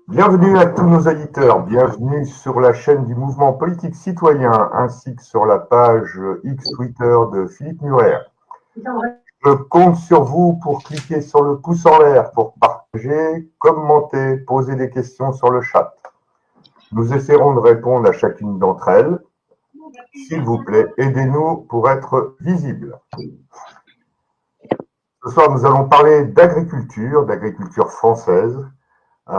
Bienvenue à tous nos auditeurs, bienvenue sur la chaîne du mouvement politique citoyen ainsi que sur la page X Twitter de Philippe Murer. Je compte sur vous pour cliquer sur le pouce en l'air, pour partager, commenter, poser des questions sur le chat. Nous essaierons de répondre à chacune d'entre elles. S'il vous plaît, aidez-nous pour être visibles. Ce soir, nous allons parler d'agriculture française.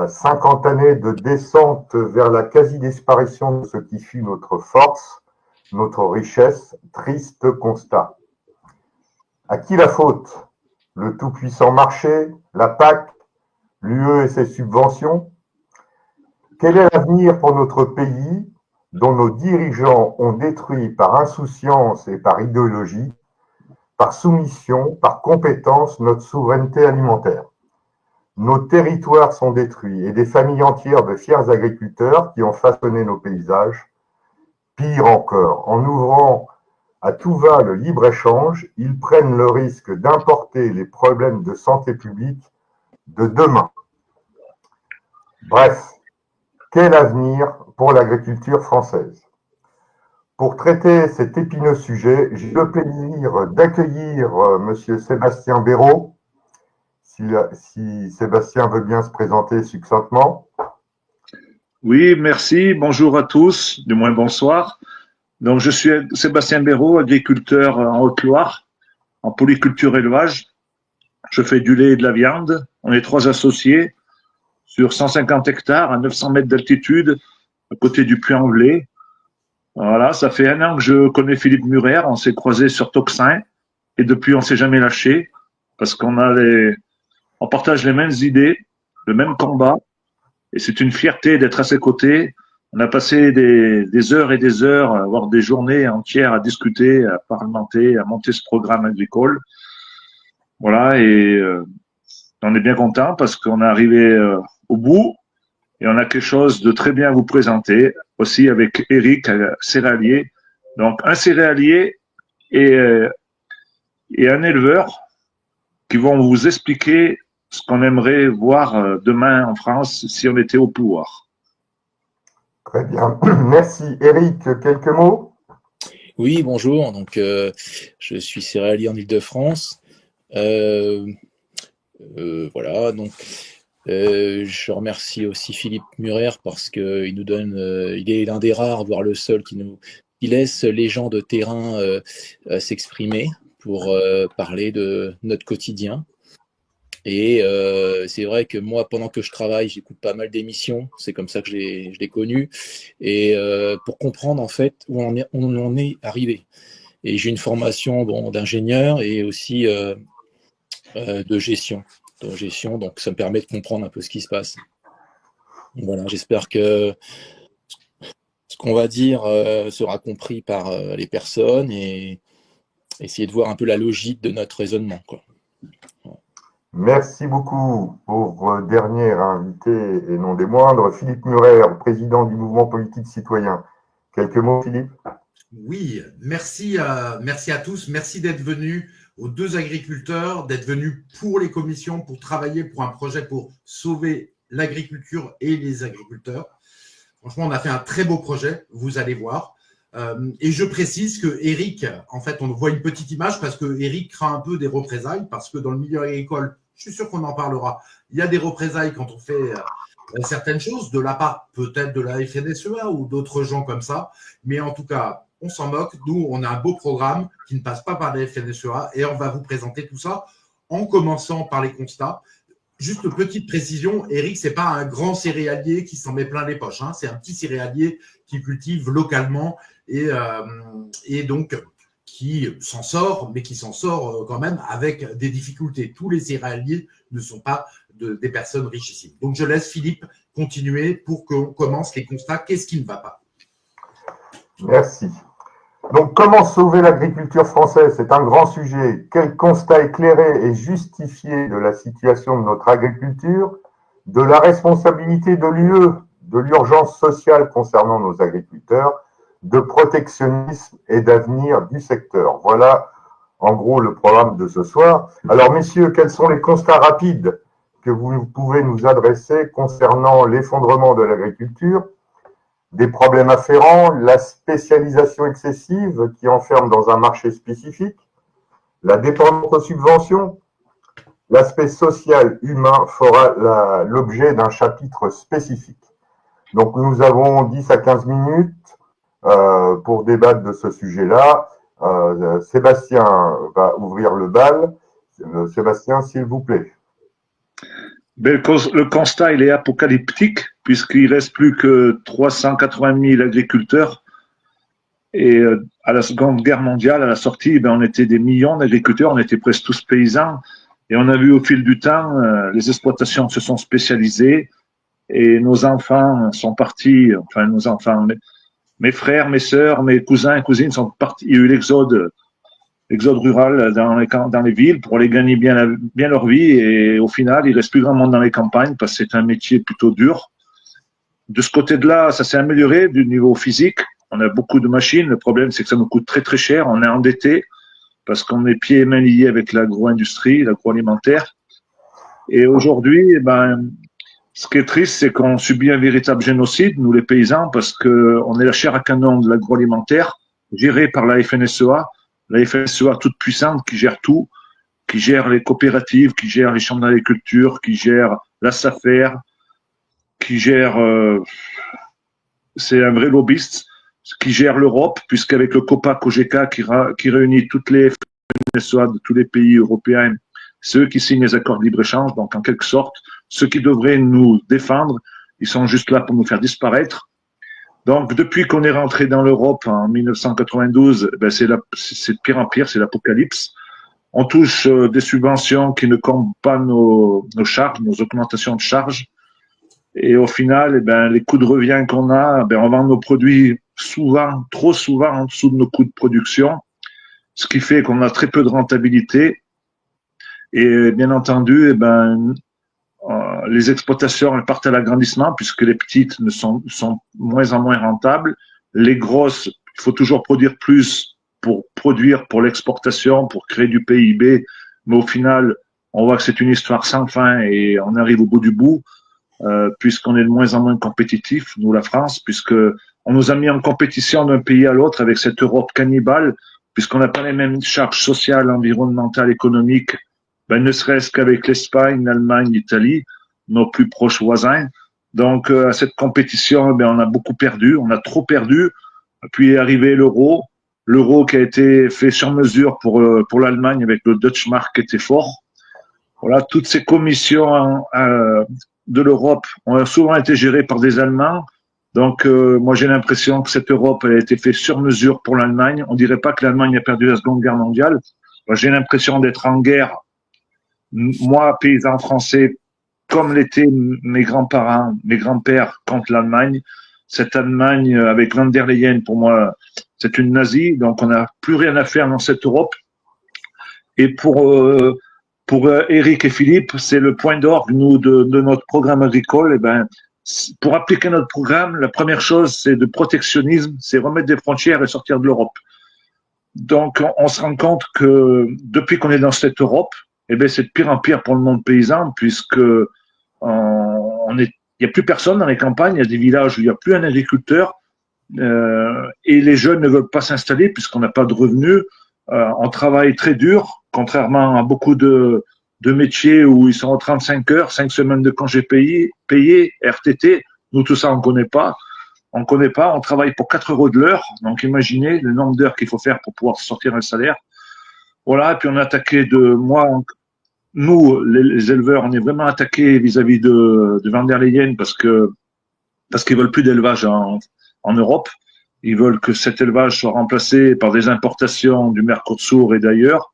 50 années de descente vers la quasi-disparition de ce qui fut notre force, notre richesse, triste constat. À qui la faute? Le tout-puissant marché, la PAC, l'UE et ses subventions? Quel est l'avenir pour notre pays dont nos dirigeants ont détruit par insouciance et par idéologie, par soumission, par compétence, notre souveraineté alimentaire? Nos territoires sont détruits et des familles entières de fiers agriculteurs qui ont façonné nos paysages. Pire encore, en ouvrant à tout va le libre-échange, ils prennent le risque d'importer les problèmes de santé publique de demain. Bref, quel avenir pour l'agriculture française? Pour traiter cet épineux sujet, j'ai le plaisir d'accueillir Monsieur Sébastien Béraud. Si Sébastien veut bien se présenter succinctement. Oui, merci. Bonjour à tous, du moins bonsoir. Donc, je suis Sébastien Béraud, agriculteur en Haute-Loire, en polyculture élevage. Je fais du lait et de la viande. On est 3 associés sur 150 hectares à 900 mètres d'altitude, à côté du Puy-en-Velay. Voilà, ça fait 1 an que je connais Philippe Murer. On s'est croisés sur Toxin et depuis, on s'est jamais lâché parce on partage les mêmes idées, le même combat. Et c'est une fierté d'être à ses côtés. On a passé des heures et des heures, voire des journées entières à discuter, à parlementer, à monter ce programme agricole. Voilà, et on est bien content parce qu'on est arrivé au bout et on a quelque chose de très bien à vous présenter, aussi avec Eric, céréalier. Donc, un céréalier et un éleveur qui vont vous expliquer ce qu'on aimerait voir demain en France si on était au pouvoir. Très bien. Merci. Eric, quelques mots? Oui, bonjour. Donc, je suis céréalier en Île-de-France. Voilà. Donc, je remercie aussi Philippe Murer parce qu'il nous donne, il est l'un des rares, voire le seul, qui laisse les gens de terrain s'exprimer pour parler de notre quotidien. Et c'est vrai que moi, pendant que je travaille, j'écoute pas mal d'émissions. C'est comme ça que je l'ai connu. Et pour comprendre en fait où on en est arrivé. Et j'ai une formation d'ingénieur et aussi de gestion. Donc ça me permet de comprendre un peu ce qui se passe. Donc, voilà, j'espère que ce qu'on va dire sera compris par les personnes et essayer de voir un peu la logique de notre raisonnement, quoi. Voilà. Merci beaucoup. Pauvre dernier invité et non des moindres, Philippe Murer, président du mouvement politique citoyen. Quelques mots, Philippe? Oui, merci à tous. Merci d'être venus, aux 2 agriculteurs, d'être venus pour les commissions, pour travailler pour un projet pour sauver l'agriculture et les agriculteurs. Franchement, on a fait un très beau projet, vous allez voir. Et je précise que Eric, en fait, on voit une petite image parce que Eric craint un peu des représailles, parce que dans le milieu agricole, je suis sûr qu'on en parlera, il y a des représailles quand on fait certaines choses, de la part peut-être de la FNSEA ou d'autres gens comme ça, mais en tout cas, on s'en moque. Nous, on a un beau programme qui ne passe pas par la FNSEA et on va vous présenter tout ça en commençant par les constats. Juste une petite précision, Eric, c'est pas un grand céréalier qui s'en met plein les poches, hein. C'est un petit céréalier qui cultive localement et donc qui s'en sort, mais qui s'en sort quand même avec des difficultés. Tous les céréaliers ne sont pas des personnes richissimes. Donc, je laisse Philippe continuer pour qu'on commence les constats. Qu'est-ce qui ne va pas? Merci. Donc, comment sauver l'agriculture française? C'est un grand sujet. Quel constat éclairé et justifié de la situation de notre agriculture, de la responsabilité de l'UE, de l'urgence sociale concernant nos agriculteurs, de protectionnisme et d'avenir du secteur? Voilà, en gros, le programme de ce soir. Alors, messieurs, quels sont les constats rapides que vous pouvez nous adresser concernant l'effondrement de l'agriculture, des problèmes afférents, la spécialisation excessive qui enferme dans un marché spécifique, la dépendance aux subventions. L'aspect social humain fera l'objet d'un chapitre spécifique. Donc nous avons 10 à 15 minutes pour débattre de ce sujet-là. Sébastien va ouvrir le bal. Sébastien, s'il vous plaît. Ben, le constat, il est apocalyptique, puisqu'il reste plus que 380 000 agriculteurs. Et à la Seconde Guerre mondiale, à la sortie, ben, on était des millions d'agriculteurs, on était presque tous paysans. Et on a vu au fil du temps, les exploitations se sont spécialisées et nos enfants sont partis, enfin nos enfants, mes frères, mes sœurs, mes cousins et cousines sont partis. Il y a eu l'exode rural dans les villes pour aller gagner bien leur vie. Et au final, il reste plus grand monde dans les campagnes parce que c'est un métier plutôt dur. De ce côté-là, ça s'est amélioré du niveau physique. On a beaucoup de machines. Le problème, c'est que ça nous coûte très, très cher. On est endetté parce qu'on est pieds et mains liés avec l'agro-industrie, l'agroalimentaire. Et aujourd'hui, ce qui est triste, c'est qu'on subit un véritable génocide, nous les paysans, parce qu'on est la chair à canon de l'agroalimentaire, gérée par la FNSEA. La FNSEA toute puissante qui gère tout, qui gère les coopératives, qui gère les chambres d'agriculture, qui gère la SAFER, qui gère, c'est un vrai lobbyiste, qui gère l'Europe, puisqu'avec le COPA-COGECA qui réunit toutes les FNSEA de tous les pays européens, ceux qui signent les accords de libre-échange, donc en quelque sorte, ceux qui devraient nous défendre, ils sont juste là pour nous faire disparaître. Donc, depuis qu'on est rentré dans l'Europe en 1992, c'est de pire en pire, c'est l'apocalypse. On touche des subventions qui ne comptent pas nos charges, nos augmentations de charges. Et au final, les coûts de revient qu'on a, on vend nos produits souvent, trop souvent en dessous de nos coûts de production, ce qui fait qu'on a très peu de rentabilité. Et bien entendu, les exploitations elles partent à l'agrandissement puisque les petites sont moins en moins rentables. Les grosses, il faut toujours produire plus pour l'exportation, pour créer du PIB. Mais au final, on voit que c'est une histoire sans fin et on arrive au bout du bout puisqu'on est de moins en moins compétitif, nous la France, puisque on nous a mis en compétition d'un pays à l'autre avec cette Europe cannibale, puisqu'on n'a pas les mêmes charges sociales, environnementales, économiques, ne serait-ce qu'avec l'Espagne, l'Allemagne, l'Italie, nos plus proches voisins. Donc, à cette compétition, on a beaucoup perdu, on a trop perdu. Puis est arrivé l'euro qui a été fait sur mesure pour l'Allemagne avec le Deutsche Mark qui était fort. Voilà, toutes ces commissions de l'Europe ont souvent été gérées par des Allemands. Donc, moi, j'ai l'impression que cette Europe a été faite sur mesure pour l'Allemagne. On dirait pas que l'Allemagne a perdu la Seconde Guerre mondiale. Moi, j'ai l'impression d'être en guerre. Moi, paysan français, comme l'étaient mes grands-parents, mes grands-pères contre l'Allemagne, cette Allemagne avec van der Leyen, pour moi, c'est une nazie, donc on n'a plus rien à faire dans cette Europe. Et pour Eric et Philippe, c'est le point d'orgue, nous, de notre programme agricole. Pour appliquer notre programme, la première chose, c'est de protectionnisme, c'est remettre des frontières et sortir de l'Europe. Donc, on se rend compte que depuis qu'on est dans cette Europe, c'est de pire en pire pour le monde paysan, puisque il n'y a plus personne dans les campagnes, il y a des villages où il n'y a plus un agriculteur, et les jeunes ne veulent pas s'installer puisqu'on n'a pas de revenus. On travaille très dur, contrairement à beaucoup de métiers où ils sont en 35 heures, 5 semaines de congés payés, RTT. Nous, tout ça, on ne connaît pas. On travaille pour 4 € de l'heure. Donc, imaginez le nombre d'heures qu'il faut faire pour pouvoir sortir un salaire. Voilà, et puis on est attaqué nous, les éleveurs, on est vraiment attaqués vis-à-vis de van der Leyen parce qu'ils veulent plus d'élevage en Europe. Ils veulent que cet élevage soit remplacé par des importations du Mercosur et d'ailleurs,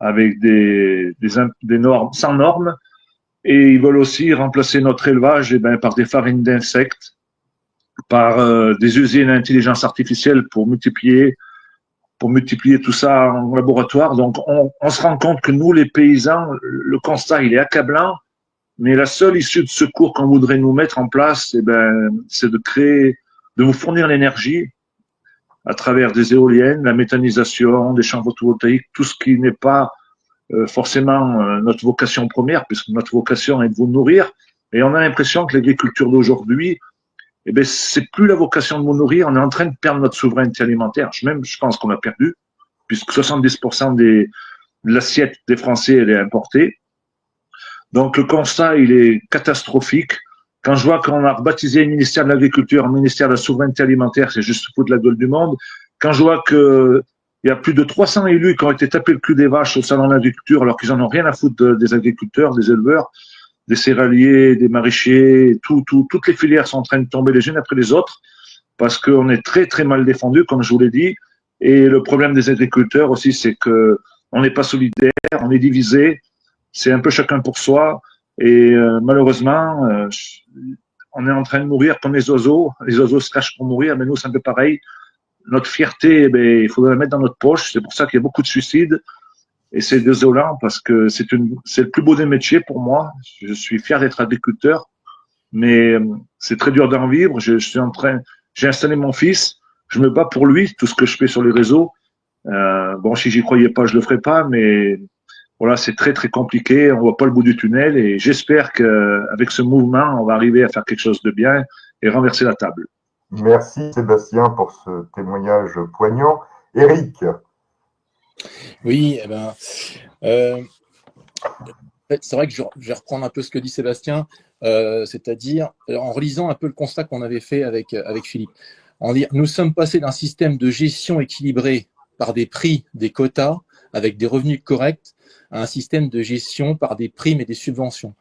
avec des normes, sans normes. Et ils veulent aussi remplacer notre élevage par des farines d'insectes, par des usines à intelligence artificielle pour multiplier tout ça en laboratoire. Donc, on se rend compte que nous, les paysans, le constat, il est accablant, mais la seule issue de secours qu'on voudrait nous mettre en place, c'est de vous fournir l'énergie à travers des éoliennes, la méthanisation, des champs photovoltaïques, tout ce qui n'est pas forcément notre vocation première, puisque notre vocation est de vous nourrir. Et on a l'impression que l'agriculture d'aujourd'hui, eh ben, c'est plus la vocation de nous nourrir, on est en train de perdre notre souveraineté alimentaire. Je pense qu'on a perdu, puisque 70% de l'assiette des Français, elle est importée. Donc le constat, il est catastrophique. Quand je vois qu'on a rebaptisé le ministère de l'Agriculture, le ministère de la Souveraineté Alimentaire, c'est juste foutre la gueule du monde. Quand je vois qu'il y a plus de 300 élus qui ont été tapés le cul des vaches au salon de l'agriculture, alors qu'ils en ont rien à foutre des agriculteurs, des éleveurs, des céréaliers, des maraîchers, toutes les filières sont en train de tomber les unes après les autres, parce qu'on est très très mal défendu, comme je vous l'ai dit. Et le problème des agriculteurs aussi, c'est que on n'est pas solidaire, on est divisé, c'est un peu chacun pour soi. Et malheureusement, on est en train de mourir comme les oiseaux. Les oiseaux se cachent pour mourir, mais nous, c'est un peu pareil. Notre fierté, il faudrait la mettre dans notre poche. C'est pour ça qu'il y a beaucoup de suicides. Et c'est désolant parce que c'est le plus beau des métiers pour moi. Je suis fier d'être agriculteur, mais c'est très dur d'en vivre. J'ai installé mon fils. Je me bats pour lui, tout ce que je fais sur les réseaux. Bon, si j'y croyais pas, je le ferais pas, mais voilà, c'est très très compliqué, on voit pas le bout du tunnel et j'espère qu'avec ce mouvement, on va arriver à faire quelque chose de bien et renverser la table. Merci Sébastien pour ce témoignage poignant. Éric. Oui, c'est vrai que je vais reprendre un peu ce que dit Sébastien, c'est-à-dire en relisant un peu le constat qu'on avait fait avec Philippe. Nous sommes passés d'un système de gestion équilibré par des prix, des quotas, avec des revenus corrects, à un système de gestion par des primes et des subventions.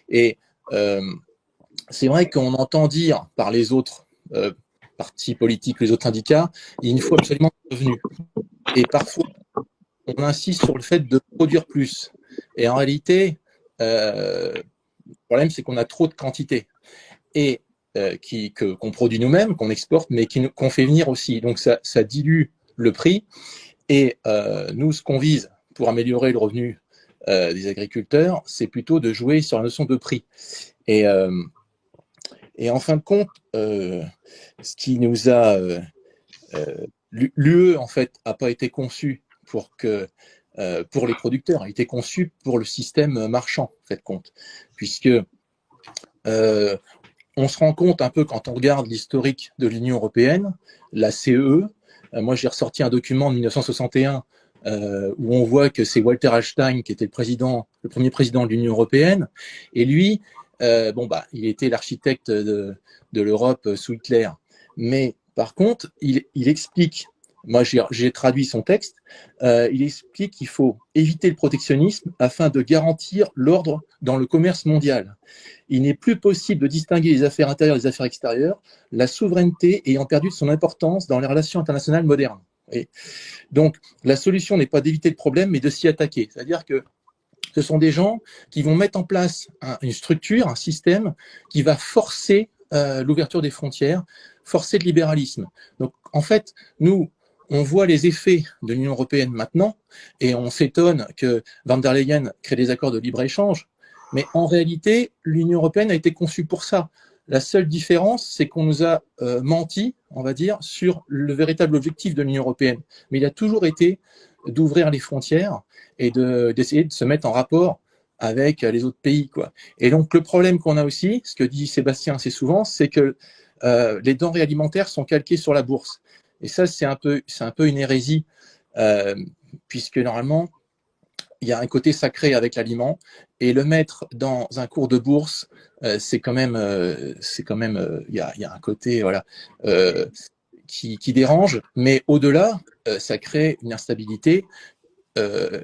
Et c'est vrai qu'on entend dire par les autres partis politiques, les autres syndicats, il faut absolument des revenus. Et parfois, on insiste sur le fait de produire plus. Et en réalité, le problème, c'est qu'on a trop de quantité. Et qu'on produit nous-mêmes, qu'on exporte, mais qu'on fait venir aussi. Donc, ça dilue le prix. Et nous, ce qu'on vise pour améliorer le revenu des agriculteurs, c'est plutôt de jouer sur la notion de prix. Et en fin de compte, ce qui nous a... l'UE, en fait, n'a pas été conçu pour les producteurs, a été conçu pour le système marchand, en fait, compte. Puisque on se rend compte un peu quand on regarde l'historique de l'Union européenne, la CE, moi j'ai ressorti un document de 1961 où on voit que c'est Walter Hallstein qui était le premier président de l'Union européenne, et lui, il était l'architecte de l'Europe sous Hitler. Mais par contre, il explique, moi j'ai traduit son texte, il explique qu'il faut éviter le protectionnisme afin de garantir l'ordre dans le commerce mondial. Il n'est plus possible de distinguer les affaires intérieures des affaires extérieures, la souveraineté ayant perdu de son importance dans les relations internationales modernes. Et donc, la solution n'est pas d'éviter le problème, mais de s'y attaquer. C'est-à-dire que ce sont des gens qui vont mettre en place une structure, un système qui va forcer l'ouverture des frontières, forcer le libéralisme. Donc, en fait, nous, on voit les effets de l'Union européenne maintenant et on s'étonne que Van der Leyen crée des accords de libre-échange. Mais en réalité, l'Union européenne a été conçue pour ça. La seule différence, c'est qu'on nous a menti, on va dire, sur le véritable objectif de l'Union européenne. Mais il a toujours été d'ouvrir les frontières et d'essayer de se mettre en rapport avec les autres pays, quoi. Et donc, le problème qu'on a aussi, ce que dit Sébastien assez souvent, c'est que les denrées alimentaires sont calquées sur la bourse. Et ça, c'est un peu une hérésie, puisque normalement, il y a un côté sacré avec l'aliment, et le mettre dans un cours de bourse, c'est quand même, il y a un côté, voilà, qui dérange, mais au-delà, ça crée une instabilité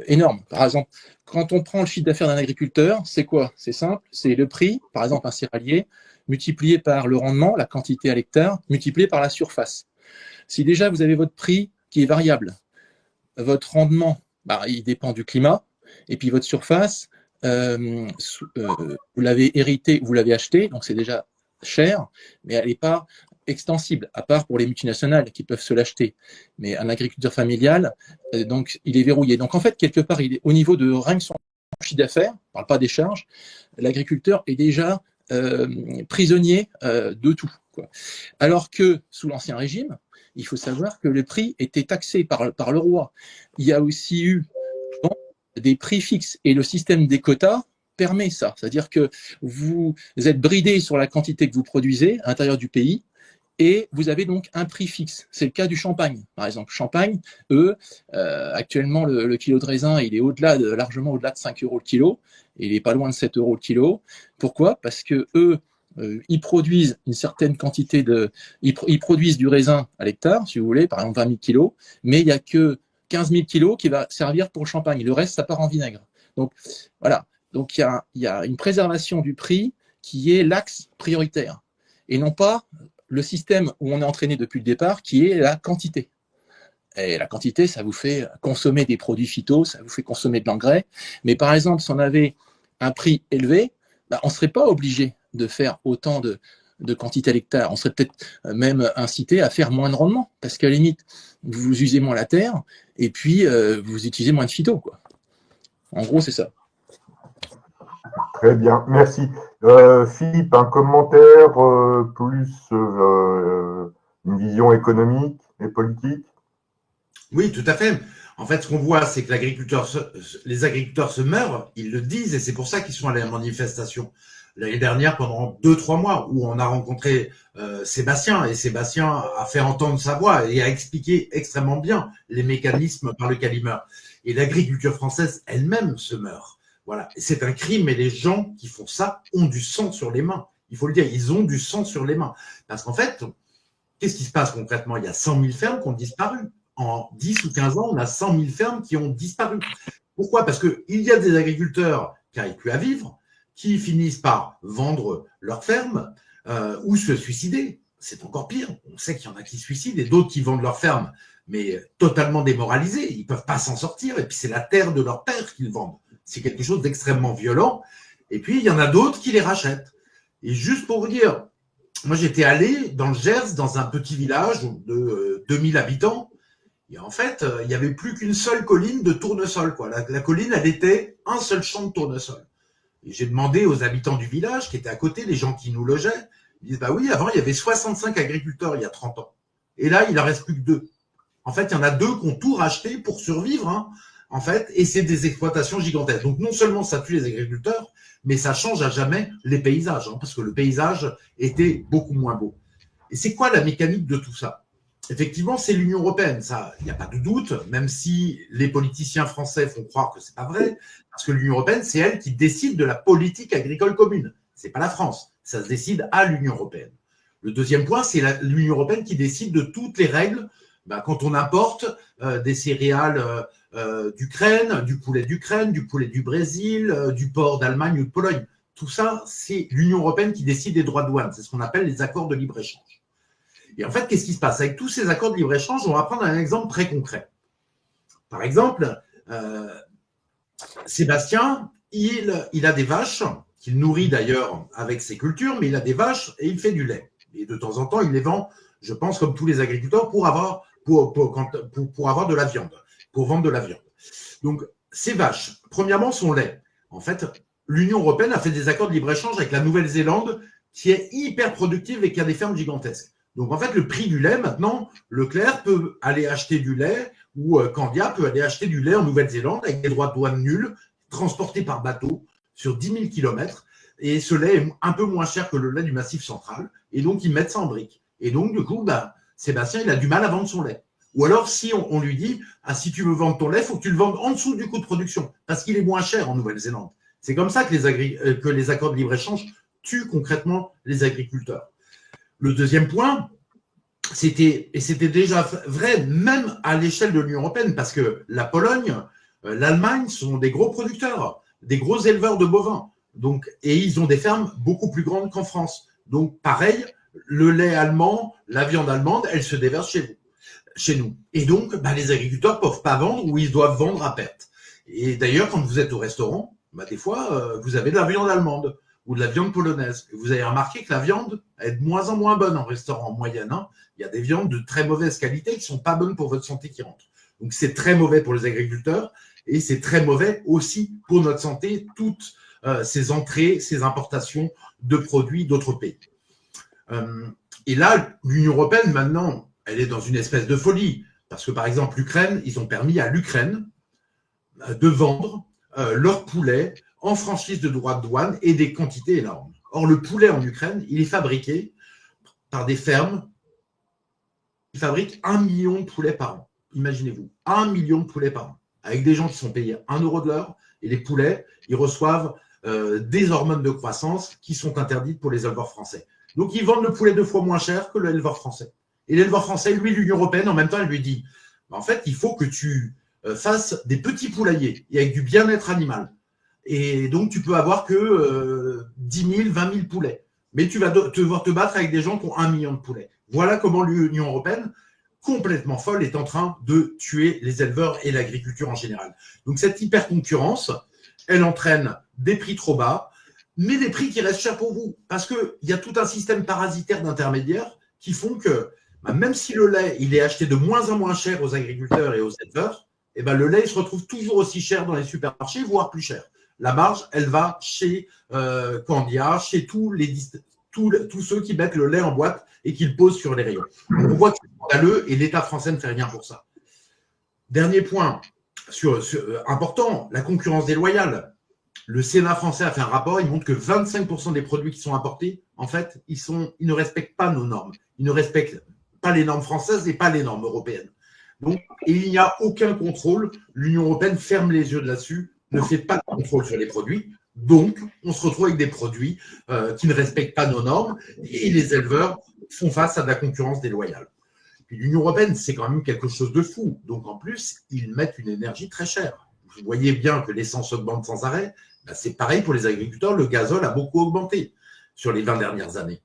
énorme. Par exemple, quand on prend le chiffre d'affaires d'un agriculteur, c'est quoi? C'est simple, c'est le prix, par exemple un céréalier, multiplié par le rendement, la quantité à l'hectare, multiplié par la surface. Si déjà vous avez votre prix qui est variable, votre rendement, il dépend du climat, et puis votre surface, vous l'avez hérité, vous l'avez acheté, donc c'est déjà cher, mais elle n'est pas extensible, à part pour les multinationales qui peuvent se l'acheter. Mais un agriculteur familial, donc il est verrouillé. Donc en fait, quelque part, il est au niveau de rien que son chiffre d'affaires, on ne parle pas des charges, l'agriculteur est déjà prisonnier de tout, quoi. Alors que sous l'Ancien Régime, il faut savoir que le prix était taxé par le roi. Il y a aussi eu des prix fixes. Et le système des quotas permet ça. C'est-à-dire que vous êtes bridé sur la quantité que vous produisez à l'intérieur du pays et vous avez donc un prix fixe. C'est le cas du champagne, par exemple. Champagne, actuellement, le kilo de raisin, il est largement au-delà de 5 euros le kilo. Et il n'est pas loin de 7 euros le kilo. Pourquoi? Parce que ils produisent une certaine quantité ils produisent du raisin à l'hectare, si vous voulez, par exemple 20 000 kilos, mais il n'y a que 15 000 kilos qui va servir pour le champagne. Le reste, ça part en vinaigre. Donc, voilà. Donc, il y a une préservation du prix qui est l'axe prioritaire. Et non pas le système où on est entraîné depuis le départ, qui est la quantité. Et la quantité, ça vous fait consommer des produits phyto, ça vous fait consommer de l'engrais. Mais par exemple, si on avait un prix élevé, on ne serait pas obligé de faire autant de quantité à l'hectare. On serait peut-être même incité à faire moins de rendement, parce qu'à la limite, vous usez moins la terre, et puis vous utilisez moins de phyto, quoi. En gros, c'est ça. Très bien, merci. Philippe, un commentaire plus une vision économique et politique? Oui, tout à fait. En fait, ce qu'on voit, c'est que les agriculteurs se meurent, ils le disent, et c'est pour ça qu'ils sont allés à la manifestation. L'année dernière, pendant 2-3 mois, où on a rencontré Sébastien, et Sébastien a fait entendre sa voix et a expliqué extrêmement bien les mécanismes par lesquels il meurt. Et l'agriculture française elle-même se meurt. Voilà, c'est un crime, et les gens qui font ça ont du sang sur les mains. Il faut le dire, ils ont du sang sur les mains. Parce qu'en fait, qu'est-ce qui se passe concrètement? Il y a 100 000 fermes qui ont disparu. En 10 ou 15 ans, on a 100 000 fermes qui ont disparu. Pourquoi? Parce qu'il y a des agriculteurs qui n'arrivent plus à vivre, qui finissent par vendre leurs fermes ou se suicider. C'est encore pire. On sait qu'il y en a qui se suicident et d'autres qui vendent leurs fermes, mais totalement démoralisés. Ils ne peuvent pas s'en sortir. Et puis, c'est la terre de leur père qu'ils vendent. C'est quelque chose d'extrêmement violent. Et puis, il y en a d'autres qui les rachètent. Et juste pour vous dire, moi, j'étais allé dans le Gers, dans un petit village de 2000 habitants. Et en fait, il n'y avait plus qu'une seule colline de tournesol, quoi. La colline, elle était un seul champ de tournesol. Et j'ai demandé aux habitants du village qui étaient à côté, les gens qui nous logeaient, ils disent, bah oui, avant, il y avait 65 agriculteurs il y a 30 ans. Et là, il en reste plus que 2. En fait, il y en a 2 qui ont tout racheté pour survivre, hein, en fait, et c'est des exploitations gigantesques. Donc, non seulement ça tue les agriculteurs, mais ça change à jamais les paysages, hein, parce que le paysage était beaucoup moins beau. Et c'est quoi la mécanique de tout ça? Effectivement, c'est l'Union européenne, ça, il n'y a pas de doute, même si les politiciens français font croire que c'est pas vrai, parce que l'Union européenne, c'est elle qui décide de la politique agricole commune. C'est pas la France, ça se décide à l'Union européenne. Le deuxième point, c'est l'Union européenne qui décide de toutes les règles quand on importe des céréales d'Ukraine, du poulet du Brésil, du porc d'Allemagne ou de Pologne. Tout ça, c'est l'Union européenne qui décide des droits de douane. C'est ce qu'on appelle les accords de libre-échange. Et en fait, qu'est-ce qui se passe? Avec tous ces accords de libre-échange, on va prendre un exemple très concret. Par exemple, Sébastien, il a des vaches, qu'il nourrit d'ailleurs avec ses cultures, mais il a des vaches et il fait du lait. Et de temps en temps, il les vend, je pense, comme tous les agriculteurs, pour avoir de la viande, pour vendre de la viande. Donc, ces vaches, premièrement, son lait. En fait, l'Union européenne a fait des accords de libre-échange avec la Nouvelle-Zélande, qui est hyper productive et qui a des fermes gigantesques. Donc, en fait, le prix du lait, maintenant, Leclerc peut aller acheter du lait ou Candia peut aller acheter du lait en Nouvelle-Zélande avec des droits de douane nuls, transporté par bateau sur 10 000 km. Et ce lait est un peu moins cher que le lait du Massif central. Et donc, ils mettent ça en briques. Et donc, du coup, Sébastien, il a du mal à vendre son lait. Ou alors, si on lui dit, si tu veux vendre ton lait, il faut que tu le vendes en dessous du coût de production, parce qu'il est moins cher en Nouvelle-Zélande. C'est comme ça que les accords de libre-échange tuent concrètement les agriculteurs. Le deuxième point, c'était déjà vrai même à l'échelle de l'Union européenne, parce que la Pologne, l'Allemagne sont des gros producteurs, des gros éleveurs de bovins. Donc, et ils ont des fermes beaucoup plus grandes qu'en France. Donc, pareil, le lait allemand, la viande allemande, elle se déverse chez nous. Et donc, les agriculteurs ne peuvent pas vendre ou ils doivent vendre à perte. Et d'ailleurs, quand vous êtes au restaurant, des fois, vous avez de la viande allemande ou de la viande polonaise. Et vous avez remarqué que la viande est de moins en moins bonne en restaurant en moyenne. Hein. Il y a des viandes de très mauvaise qualité qui ne sont pas bonnes pour votre santé qui rentrent. Donc, c'est très mauvais pour les agriculteurs et c'est très mauvais aussi pour notre santé, toutes ces entrées, ces importations de produits d'autres pays. Et là, l'Union européenne, maintenant, elle est dans une espèce de folie. Parce que, par exemple, l'Ukraine, ils ont permis à l'Ukraine de vendre leurs poulets en franchise de droits de douane et des quantités énormes. Or, le poulet en Ukraine, il est fabriqué par des fermes qui fabriquent 1 million de poulets par an. Imaginez-vous, 1 million de poulets par an, avec des gens qui sont payés 1 euro de l'heure, et les poulets, ils reçoivent des hormones de croissance qui sont interdites pour les éleveurs français. Donc, ils vendent le poulet 2 fois moins cher que l'éleveur français. Et l'éleveur français, lui, l'Union européenne, en même temps, elle lui dit, en fait, il faut que tu fasses des petits poulaillers et avec du bien-être animal. Et donc, tu peux avoir que 10 000, 20 000 poulets. Mais tu vas devoir te battre avec des gens qui ont 1 million de poulets. Voilà comment l'Union européenne, complètement folle, est en train de tuer les éleveurs et l'agriculture en général. Donc, cette hyper-concurrence, elle entraîne des prix trop bas, mais des prix qui restent chers pour vous. Parce qu'il y a tout un système parasitaire d'intermédiaires qui font que, même si le lait il est acheté de moins en moins cher aux agriculteurs et aux éleveurs, eh ben, le lait il se retrouve toujours aussi cher dans les supermarchés, voire plus cher. La marge, elle va chez Candia, chez tous ceux qui mettent le lait en boîte et qui le posent sur les rayons. On voit que c'est scandaleux et l'État français ne fait rien pour ça. Dernier point important, la concurrence déloyale. Le Sénat français a fait un rapport, il montre que 25% des produits qui sont importés, en fait, ils ne respectent pas nos normes. Ils ne respectent pas les normes françaises et pas les normes européennes. Donc, il n'y a aucun contrôle. L'Union européenne ferme les yeux là-dessus, ne fait pas de contrôle sur les produits. Donc, on se retrouve avec des produits qui ne respectent pas nos normes et les éleveurs font face à de la concurrence déloyale. Puis l'Union européenne, c'est quand même quelque chose de fou. Donc, en plus, ils mettent une énergie très chère. Vous voyez bien que l'essence augmente sans arrêt. Ben, c'est pareil pour les agriculteurs. Le gazole a beaucoup augmenté sur les 20 dernières années.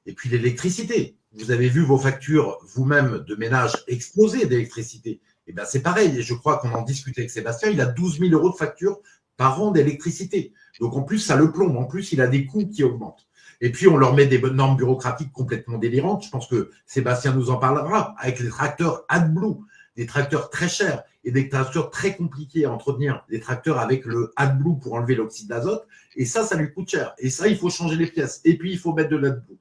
Et puis l'électricité. Vous avez vu vos factures vous-même de ménage exploser d'électricité. Et bien c'est pareil. Et je crois qu'on en discutait avec Sébastien. Il a 12 000 euros de facture par an d'électricité. Donc en plus, ça le plombe. En plus, il a des coûts qui augmentent. Et puis, on leur met des normes bureaucratiques complètement délirantes. Je pense que Sébastien nous en parlera avec les tracteurs AdBlue, des tracteurs très chers et des tracteurs très compliqués à entretenir, des tracteurs avec le AdBlue pour enlever l'oxyde d'azote. Et ça lui coûte cher. Et ça, il faut changer les pièces. Et puis, il faut mettre de l'AdBlue.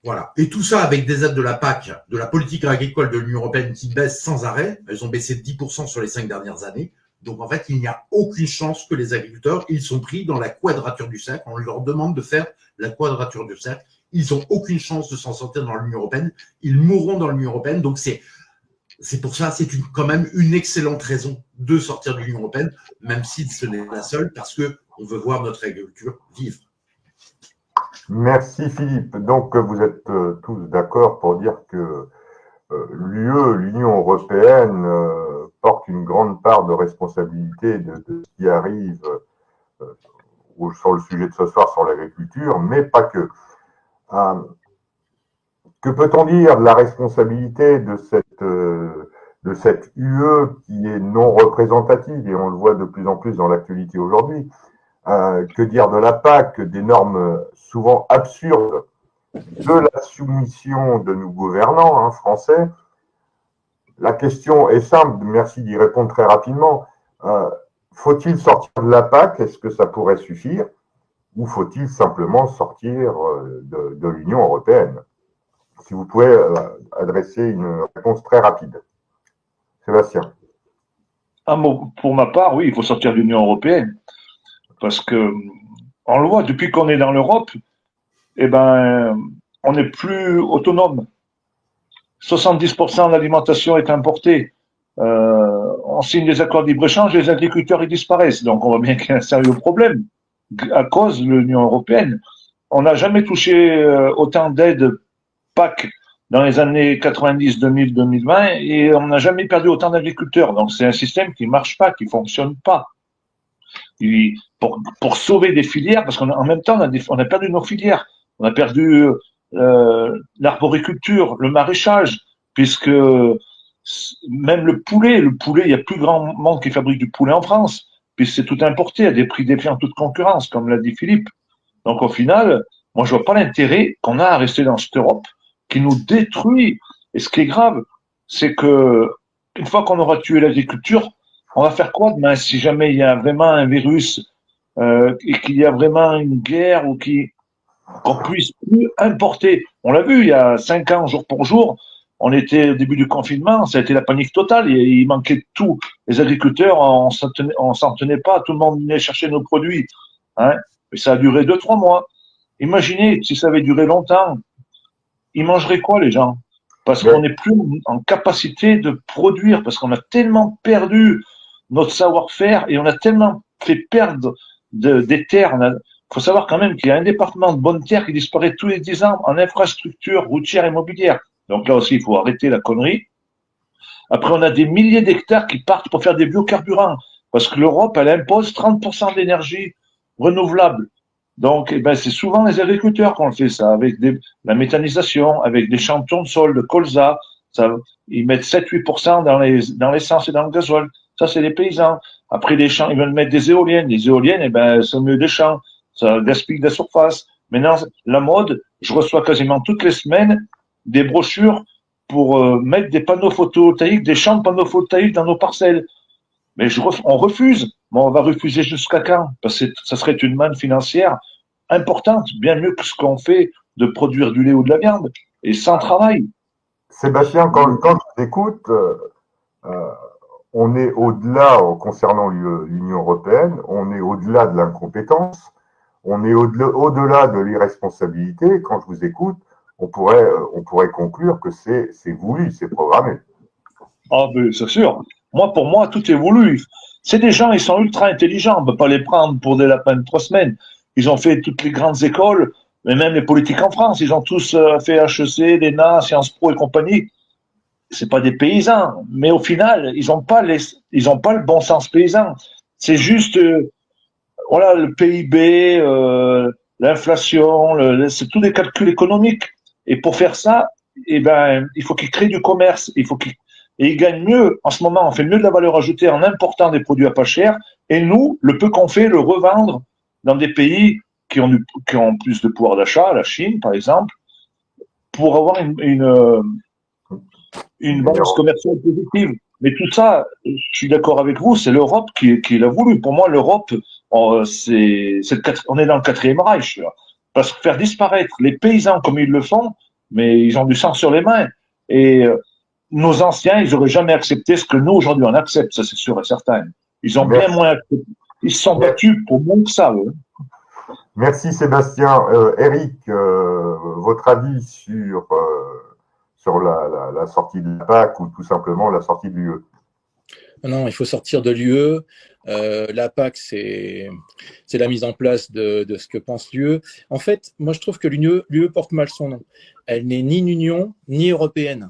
Voilà. Et tout ça avec des aides de la PAC, de la politique agricole de l'Union européenne qui baissent sans arrêt. Elles ont baissé de 10% sur les 5 dernières années. Donc, en fait, il n'y a aucune chance que les agriculteurs, ils sont pris dans la quadrature du cercle. On leur demande de faire la quadrature du cercle. Ils n'ont aucune chance de s'en sortir dans l'Union européenne. Ils mourront dans l'Union européenne. Donc, c'est pour ça, c'est quand même une excellente raison de sortir de l'Union européenne, même si ce n'est pas la seule, parce qu'on veut voir notre agriculture vivre. Merci Philippe. Donc, vous êtes tous d'accord pour dire que l'Union européenne porte une grande part de responsabilité de ce qui arrive sur le sujet de ce soir sur l'agriculture, mais pas que. Que peut-on dire de la responsabilité de cette UE qui est non représentative, et on le voit de plus en plus dans l'actualité aujourd'hui? Que dire de la PAC, des normes souvent absurdes, de la soumission de nos gouvernants français? La question est simple, merci d'y répondre très rapidement. Faut-il sortir de la PAC? Est-ce que ça pourrait suffire? Ou faut-il simplement sortir de l'Union européenne? Si vous pouvez adresser une réponse très rapide. Sébastien. Pour ma part, oui, il faut sortir de l'Union européenne. Parce que, on le voit, depuis qu'on est dans l'Europe, eh ben, on n'est plus autonome. 70% de l'alimentation est importée. On signe des accords de libre-échange, les agriculteurs ils disparaissent. Donc on voit bien qu'il y a un sérieux problème à cause de l'Union européenne. On n'a jamais touché autant d'aides PAC dans les années 90, 2000, 2020 et on n'a jamais perdu autant d'agriculteurs. Donc c'est un système qui marche pas, qui fonctionne pas. Et pour sauver des filières, parce qu'en même temps on a perdu nos filières. On a perdu l'arboriculture, le maraîchage, puisque même le poulet, il y a plus grand monde qui fabrique du poulet en France, puisque c'est tout importé à des prix défiant toute concurrence, comme l'a dit Philippe. Donc au final, moi je vois pas l'intérêt qu'on a à rester dans cette Europe qui nous détruit. Et ce qui est grave, c'est que une fois qu'on aura tué l'agriculture, on va faire quoi demain si jamais il y a vraiment un virus et qu'il y a vraiment une guerre ou qu'on puisse plus importer. On l'a vu il y a 5 ans, jour pour jour, On était au début du confinement, ça a été la panique totale. Il manquait de tout. Les agriculteurs, on s'en tenait pas. Tout le monde venait chercher nos produits. Hein. Et ça a duré 2, 3 mois. Imaginez si ça avait duré longtemps. Ils mangeraient quoi, les gens? Parce qu'on n'est plus en capacité de produire, parce qu'on a tellement perdu notre savoir-faire et on a tellement fait perdre des terres. Il faut savoir quand même qu'il y a un département de bonne terre qui disparaît tous les 10 ans en infrastructure routière et immobilière. Donc là aussi, il faut arrêter la connerie. Après, on a des milliers d'hectares qui partent pour faire des biocarburants, parce que l'Europe, elle impose 30% d'énergie renouvelable. Donc, eh ben, c'est souvent les agriculteurs qui ont fait ça, avec la méthanisation, avec des champs de tournesol, de colza. Ça, ils mettent 7-8% dans l'essence et dans le gazole. Ça, c'est les paysans. Après, les champs, ils veulent mettre des éoliennes. Les éoliennes, eh ben, c'est mieux des champs. Ça gaspille de la surface. Maintenant, la mode, je reçois quasiment toutes les semaines des brochures pour mettre des panneaux photovoltaïques, des champs de panneaux photovoltaïques dans nos parcelles. Mais on refuse. Bon, on va refuser jusqu'à quand? Parce que ça serait une manne financière importante, bien mieux que ce qu'on fait de produire du lait ou de la viande, et sans travail. Sébastien, quand je t'écoute, on est au-delà, concernant l'Union européenne, on est au-delà de l'incompétence, on est au-delà de l'irresponsabilité. Quand je vous écoute, on pourrait conclure que c'est voulu, c'est programmé. Ah, ben, c'est sûr. Pour moi, tout est voulu. C'est des gens, ils sont ultra intelligents. On ne peut pas les prendre pour des lapins de 3 semaines. Ils ont fait toutes les grandes écoles, mais même les politiques en France. Ils ont tous fait HEC, l'ENA, Sciences Po et compagnie. C'est pas des paysans, mais au final, ils ont pas le bon sens paysan. C'est juste, voilà, le PIB, l'inflation, c'est tous des calculs économiques. Et pour faire ça, eh ben, il faut qu'ils créent du commerce. Et ils gagnent mieux. En ce moment, on fait mieux de la valeur ajoutée en important des produits à pas cher. Et nous, le peu qu'on fait, le revendre dans des pays qui ont plus de pouvoir d'achat, la Chine, par exemple, pour avoir une balance commerciale positive. Mais tout ça, je suis d'accord avec vous, c'est l'Europe qui l'a voulu. Pour moi, l'Europe, on est dans le 4e Reich. Là. Parce que faire disparaître les paysans comme ils le font, mais ils ont du sang sur les mains. Et nos anciens, ils n'auraient jamais accepté ce que nous, aujourd'hui, on accepte, ça c'est sûr et certain. Ils ont bien moins accepté. Ils se sont battus pour moins que ça. Eux. Merci Sébastien. Eric, votre avis sur la sortie de la PAC ou tout simplement la sortie de l'UE? Non, il faut sortir de l'UE. La PAC, c'est la mise en place de ce que pense l'UE. En fait, moi, je trouve que l'UE porte mal son nom. Elle n'est ni une union, ni européenne.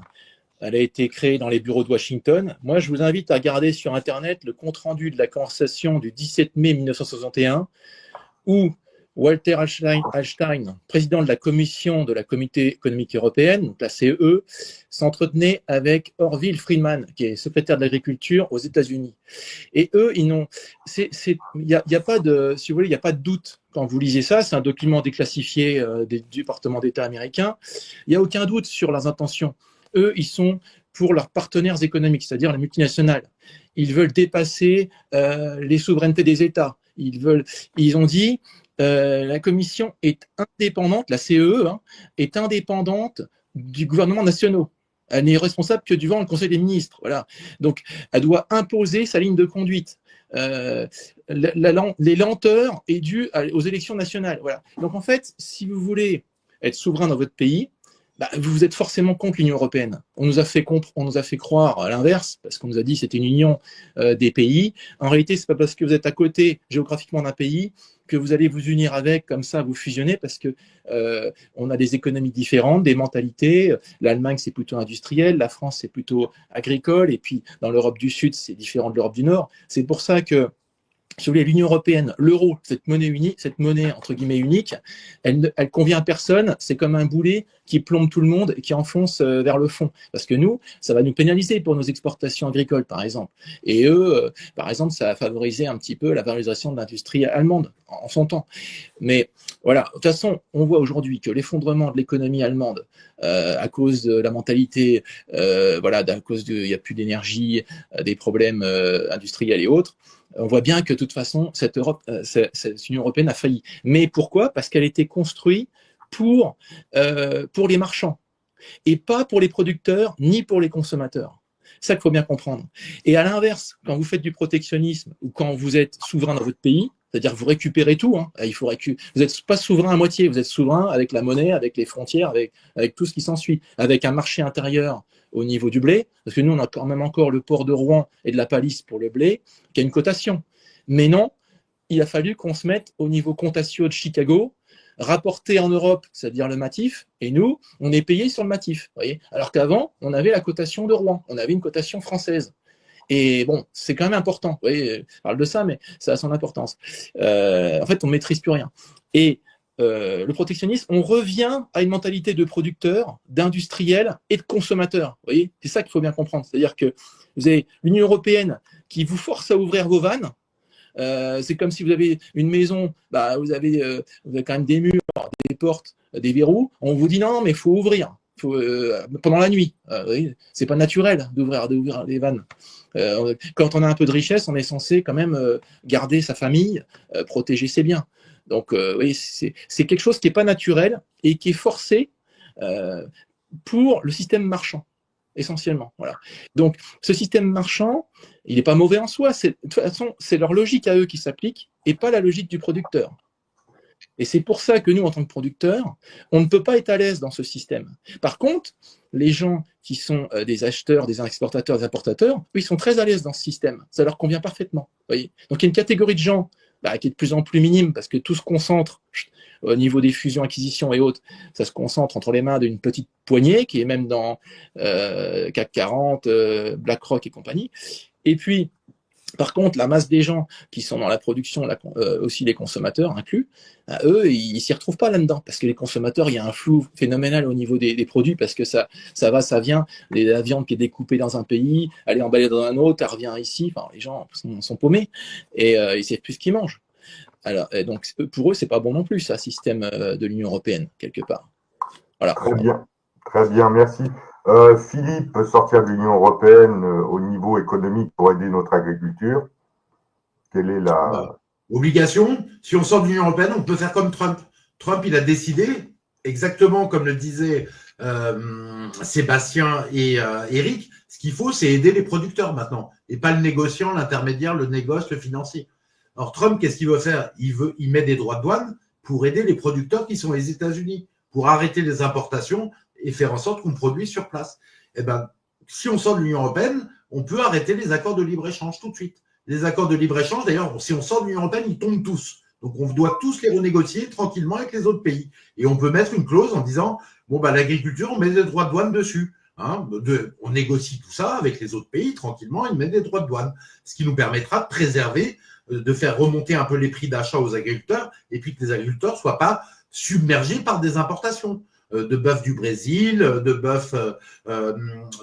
Elle a été créée dans les bureaux de Washington. Moi, je vous invite à regarder sur Internet le compte-rendu de la conversation du 17 mai 1961, où Walter Hallstein, président de la commission de la Communauté économique européenne, donc la CEE, s'entretenait avec Orville Friedman, qui est secrétaire de l'agriculture aux États-Unis. Et eux, il n'y a pas de, si vous voulez, il n'y a pas de doute quand vous lisez ça. C'est un document déclassifié du département d'État américain. Il n'y a aucun doute sur leurs intentions. Eux, ils sont pour leurs partenaires économiques, c'est-à-dire les multinationales. Ils veulent dépasser les souverainetés des États. Ils ont dit la Commission est indépendante, la CEE est indépendante du gouvernement national. Elle n'est responsable que devant le Conseil des ministres. Voilà. Donc, elle doit imposer sa ligne de conduite. Les lenteurs est dues aux élections nationales. Voilà. Donc, en fait, si vous voulez être souverain dans votre pays, vous êtes forcément contre l'Union européenne. On nous a fait croire à l'inverse, parce qu'on nous a dit que c'était une union des pays. En réalité, c'est pas parce que vous êtes à côté géographiquement d'un pays que vous allez vous unir avec, comme ça, vous fusionner, parce que on a des économies différentes, des mentalités. L'Allemagne, c'est plutôt industriel, la France, c'est plutôt agricole, et puis dans l'Europe du Sud, c'est différent de l'Europe du Nord. C'est pour ça que, si vous voulez, l'Union européenne, l'euro, cette monnaie entre guillemets unique, elle convient à personne. C'est comme un boulet qui plombe tout le monde et qui enfonce vers le fond. Parce que nous, ça va nous pénaliser pour nos exportations agricoles, par exemple. Et eux, par exemple, ça va favoriser un petit peu la valorisation de l'industrie allemande en son temps. Mais voilà, de toute façon, on voit aujourd'hui que l'effondrement de l'économie allemande, à cause de la mentalité, à cause il n'y a plus d'énergie, des problèmes industriels et autres, on voit bien que de toute façon, cette Union européenne a failli. Mais pourquoi? Parce qu'elle a été construite pour les marchands. et pas pour les producteurs ni pour les consommateurs. C'est ça qu'il faut bien comprendre. Et à l'inverse, quand vous faites du protectionnisme ou quand vous êtes souverain dans votre pays, c'est-à-dire que vous récupérez tout, hein, vous n'êtes pas souverain à moitié, vous êtes souverain avec la monnaie, avec les frontières, avec tout ce qui s'ensuit, avec un marché intérieur au niveau du blé, parce que nous, on a quand même encore le port de Rouen et de la Palisse pour le blé, qui a une cotation. Mais non, il a fallu qu'on se mette au niveau contatio de Chicago, rapporté en Europe, c'est-à-dire le matif, et nous, on est payé sur le matif. Vous voyez, alors qu'avant, on avait la cotation de Rouen, on avait une cotation française. Et bon, c'est quand même important. Vous voyez, je parle de ça, mais ça a son importance. En fait, on ne maîtrise plus rien. Et le protectionnisme, on revient à une mentalité de producteur, d'industriel et de consommateur. Vous voyez, c'est ça qu'il faut bien comprendre. C'est-à-dire que vous avez l'Union européenne qui vous force à ouvrir vos vannes. C'est comme si vous avez une maison, bah, vous avez quand même des murs, des portes, des verrous. On vous dit non, mais il faut ouvrir. Pendant la nuit. Oui, c'est pas naturel d'ouvrir les vannes. Quand on a un peu de richesse, on est censé quand même garder sa famille, protéger ses biens. Donc, oui, c'est quelque chose qui n'est pas naturel et qui est forcé pour le système marchand, essentiellement. Voilà. Donc, ce système marchand, il n'est pas mauvais en soi. De toute façon, c'est leur logique à eux qui s'applique et pas la logique du producteur. Et c'est pour ça que nous, en tant que producteurs, on ne peut pas être à l'aise dans ce système. Par contre, les gens qui sont des acheteurs, des exportateurs, des importateurs, eux, ils sont très à l'aise dans ce système. Ça leur convient parfaitement. Voyez. Donc, il y a une catégorie de gens qui est de plus en plus minime parce que tout se concentre au niveau des fusions, acquisitions et autres. Ça se concentre entre les mains d'une petite poignée qui est même dans CAC 40, BlackRock et compagnie. Et puis, par contre, la masse des gens qui sont dans la production, aussi les consommateurs inclus, eux, ils s'y retrouvent pas là-dedans. Parce que les consommateurs, il y a un flou phénoménal au niveau des produits, parce que ça va, ça vient. La viande qui est découpée dans un pays, elle est emballée dans un autre, elle revient ici. Enfin, les gens sont paumés et ils ne savent plus ce qu'ils mangent. Alors, donc, pour eux, c'est pas bon non plus, ça, système de l'Union européenne, quelque part. Voilà. Très bien, merci. Philippe peut sortir de l'Union européenne au niveau économique pour aider notre agriculture. Quelle est la obligation? Si on sort de l'Union européenne, on peut faire comme Trump. Trump, il a décidé, exactement comme le disaient Sébastien et Eric, ce qu'il faut, c'est aider les producteurs maintenant, et pas le négociant, l'intermédiaire, le négoce, le financier. Alors Trump, qu'est-ce qu'il veut faire? Il met des droits de douane pour aider les producteurs qui sont les États-Unis, pour arrêter les importations et faire en sorte qu'on produise sur place. Eh ben, si on sort de l'Union européenne, on peut arrêter les accords de libre-échange tout de suite. Les accords de libre-échange, d'ailleurs, si on sort de l'Union européenne, ils tombent tous. Donc, on doit tous les renégocier tranquillement avec les autres pays. Et on peut mettre une clause en disant, bon, bah, l'agriculture, on met des droits de douane dessus. Hein, on négocie tout ça avec les autres pays tranquillement, ils mettent des droits de douane. Ce qui nous permettra de préserver, de faire remonter un peu les prix d'achat aux agriculteurs et puis que les agriculteurs ne soient pas submergés par des importations de bœuf du Brésil, de bœuf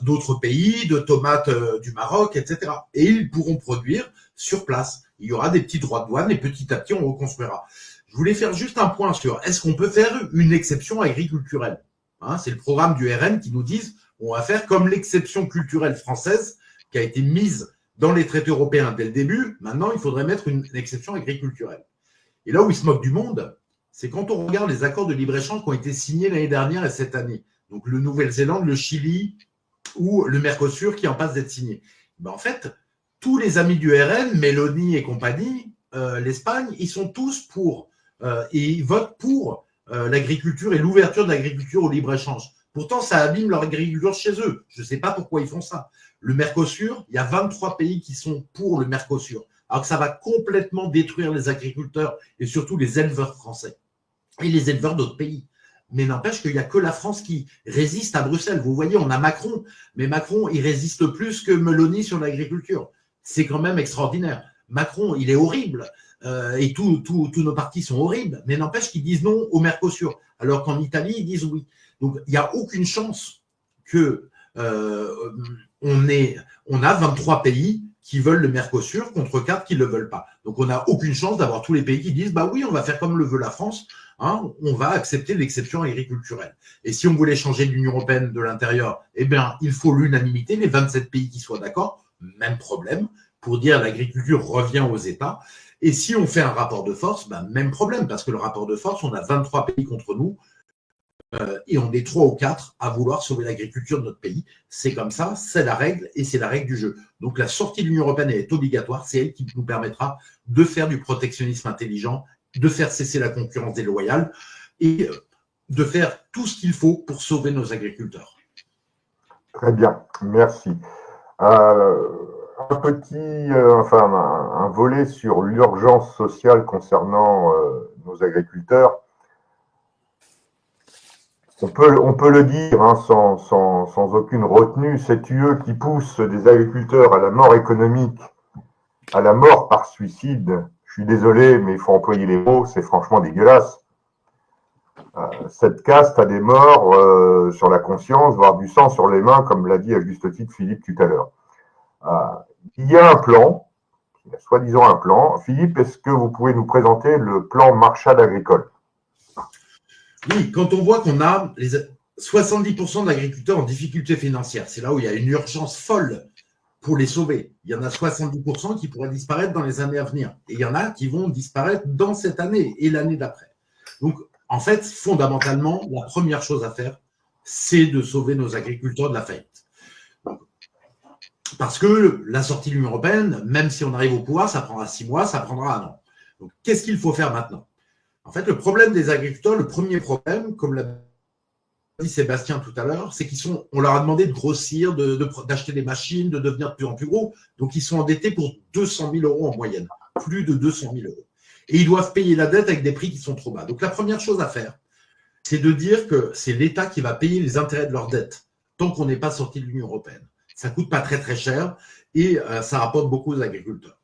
d'autres pays, de tomates du Maroc, etc. Et ils pourront produire sur place. Il y aura des petits droits de douane et petit à petit, on reconstruira. Je voulais faire juste un point sur est-ce qu'on peut faire une exception agriculturelle, hein, c'est le programme du RN qui nous dit on va faire comme l'exception culturelle française qui a été mise dans les traités européens dès le début. Maintenant, il faudrait mettre une exception agriculturelle. Et là où ils se moquent du monde, c'est quand on regarde les accords de libre-échange qui ont été signés l'année dernière et cette année. Donc, le Nouvelle-Zélande, le Chili ou le Mercosur qui en passe d'être signé. Ben, en fait, tous les amis du RN, Mélanie et compagnie, l'Espagne, ils sont tous pour et ils votent pour l'agriculture et l'ouverture de l'agriculture au libre-échange. Pourtant, ça abîme leur agriculture chez eux. Je ne sais pas pourquoi ils font ça. Le Mercosur, il y a 23 pays qui sont pour le Mercosur, alors que ça va complètement détruire les agriculteurs et surtout les éleveurs français et les éleveurs d'autres pays. Mais n'empêche qu'il n'y a que la France qui résiste à Bruxelles. Vous voyez, on a Macron, mais Macron, il résiste plus que Meloni sur l'agriculture. C'est quand même extraordinaire. Macron, il est horrible et tous nos partis sont horribles, mais n'empêche qu'ils disent non au Mercosur, alors qu'en Italie, ils disent oui. Donc, il n'y a aucune chance que on a 23 pays qui veulent le Mercosur contre 4 qui ne le veulent pas. Donc, on n'a aucune chance d'avoir tous les pays qui disent bah oui, on va faire comme le veut la France, hein, on va accepter l'exception agriculturelle. Et si on voulait changer l'Union européenne de l'intérieur, eh bien, il faut l'unanimité, les 27 pays qui soient d'accord, même problème, pour dire l'agriculture revient aux États. Et si on fait un rapport de force, ben, même problème, parce que le rapport de force, on a 23 pays contre nous, et on est 3 ou 4 à vouloir sauver l'agriculture de notre pays. C'est comme ça, c'est la règle et c'est la règle du jeu. Donc la sortie de l'Union européenne est obligatoire, c'est elle qui nous permettra de faire du protectionnisme intelligent, de faire cesser la concurrence déloyale et de faire tout ce qu'il faut pour sauver nos agriculteurs. Très bien, merci. Un volet sur l'urgence sociale concernant nos agriculteurs. On peut le dire hein, sans aucune retenue, cette UE qui pousse des agriculteurs à la mort économique, à la mort par suicide, je suis désolé, mais il faut employer les mots, c'est franchement dégueulasse. Cette caste a des morts sur la conscience, voire du sang sur les mains, comme l'a dit à juste titre Philippe tout à l'heure. Il y a un plan, il y a soi-disant un plan. Philippe, est-ce que vous pouvez nous présenter le plan Marshall agricole? Oui, quand on voit qu'on a 70% d'agriculteurs en difficulté financière, c'est là où il y a une urgence folle pour les sauver. Il y en a 70% qui pourraient disparaître dans les années à venir. Et il y en a qui vont disparaître dans cette année et l'année d'après. Donc, en fait, fondamentalement, la première chose à faire, c'est de sauver nos agriculteurs de la faillite. Parce que la sortie de l'Union européenne, même si on arrive au pouvoir, ça prendra 6 mois, ça prendra 1 an. Donc, qu'est-ce qu'il faut faire maintenant? En fait, le problème des agriculteurs, le premier problème, comme l'a dit Sébastien tout à l'heure, c'est on leur a demandé de grossir, d'acheter des machines, de devenir de plus en plus gros. Donc, ils sont endettés pour 200 000 euros en moyenne, plus de 200 000 euros. Et ils doivent payer la dette avec des prix qui sont trop bas. Donc, la première chose à faire, c'est de dire que c'est l'État qui va payer les intérêts de leur dette tant qu'on n'est pas sorti de l'Union européenne. Ça ne coûte pas très, très cher et ça rapporte beaucoup aux agriculteurs.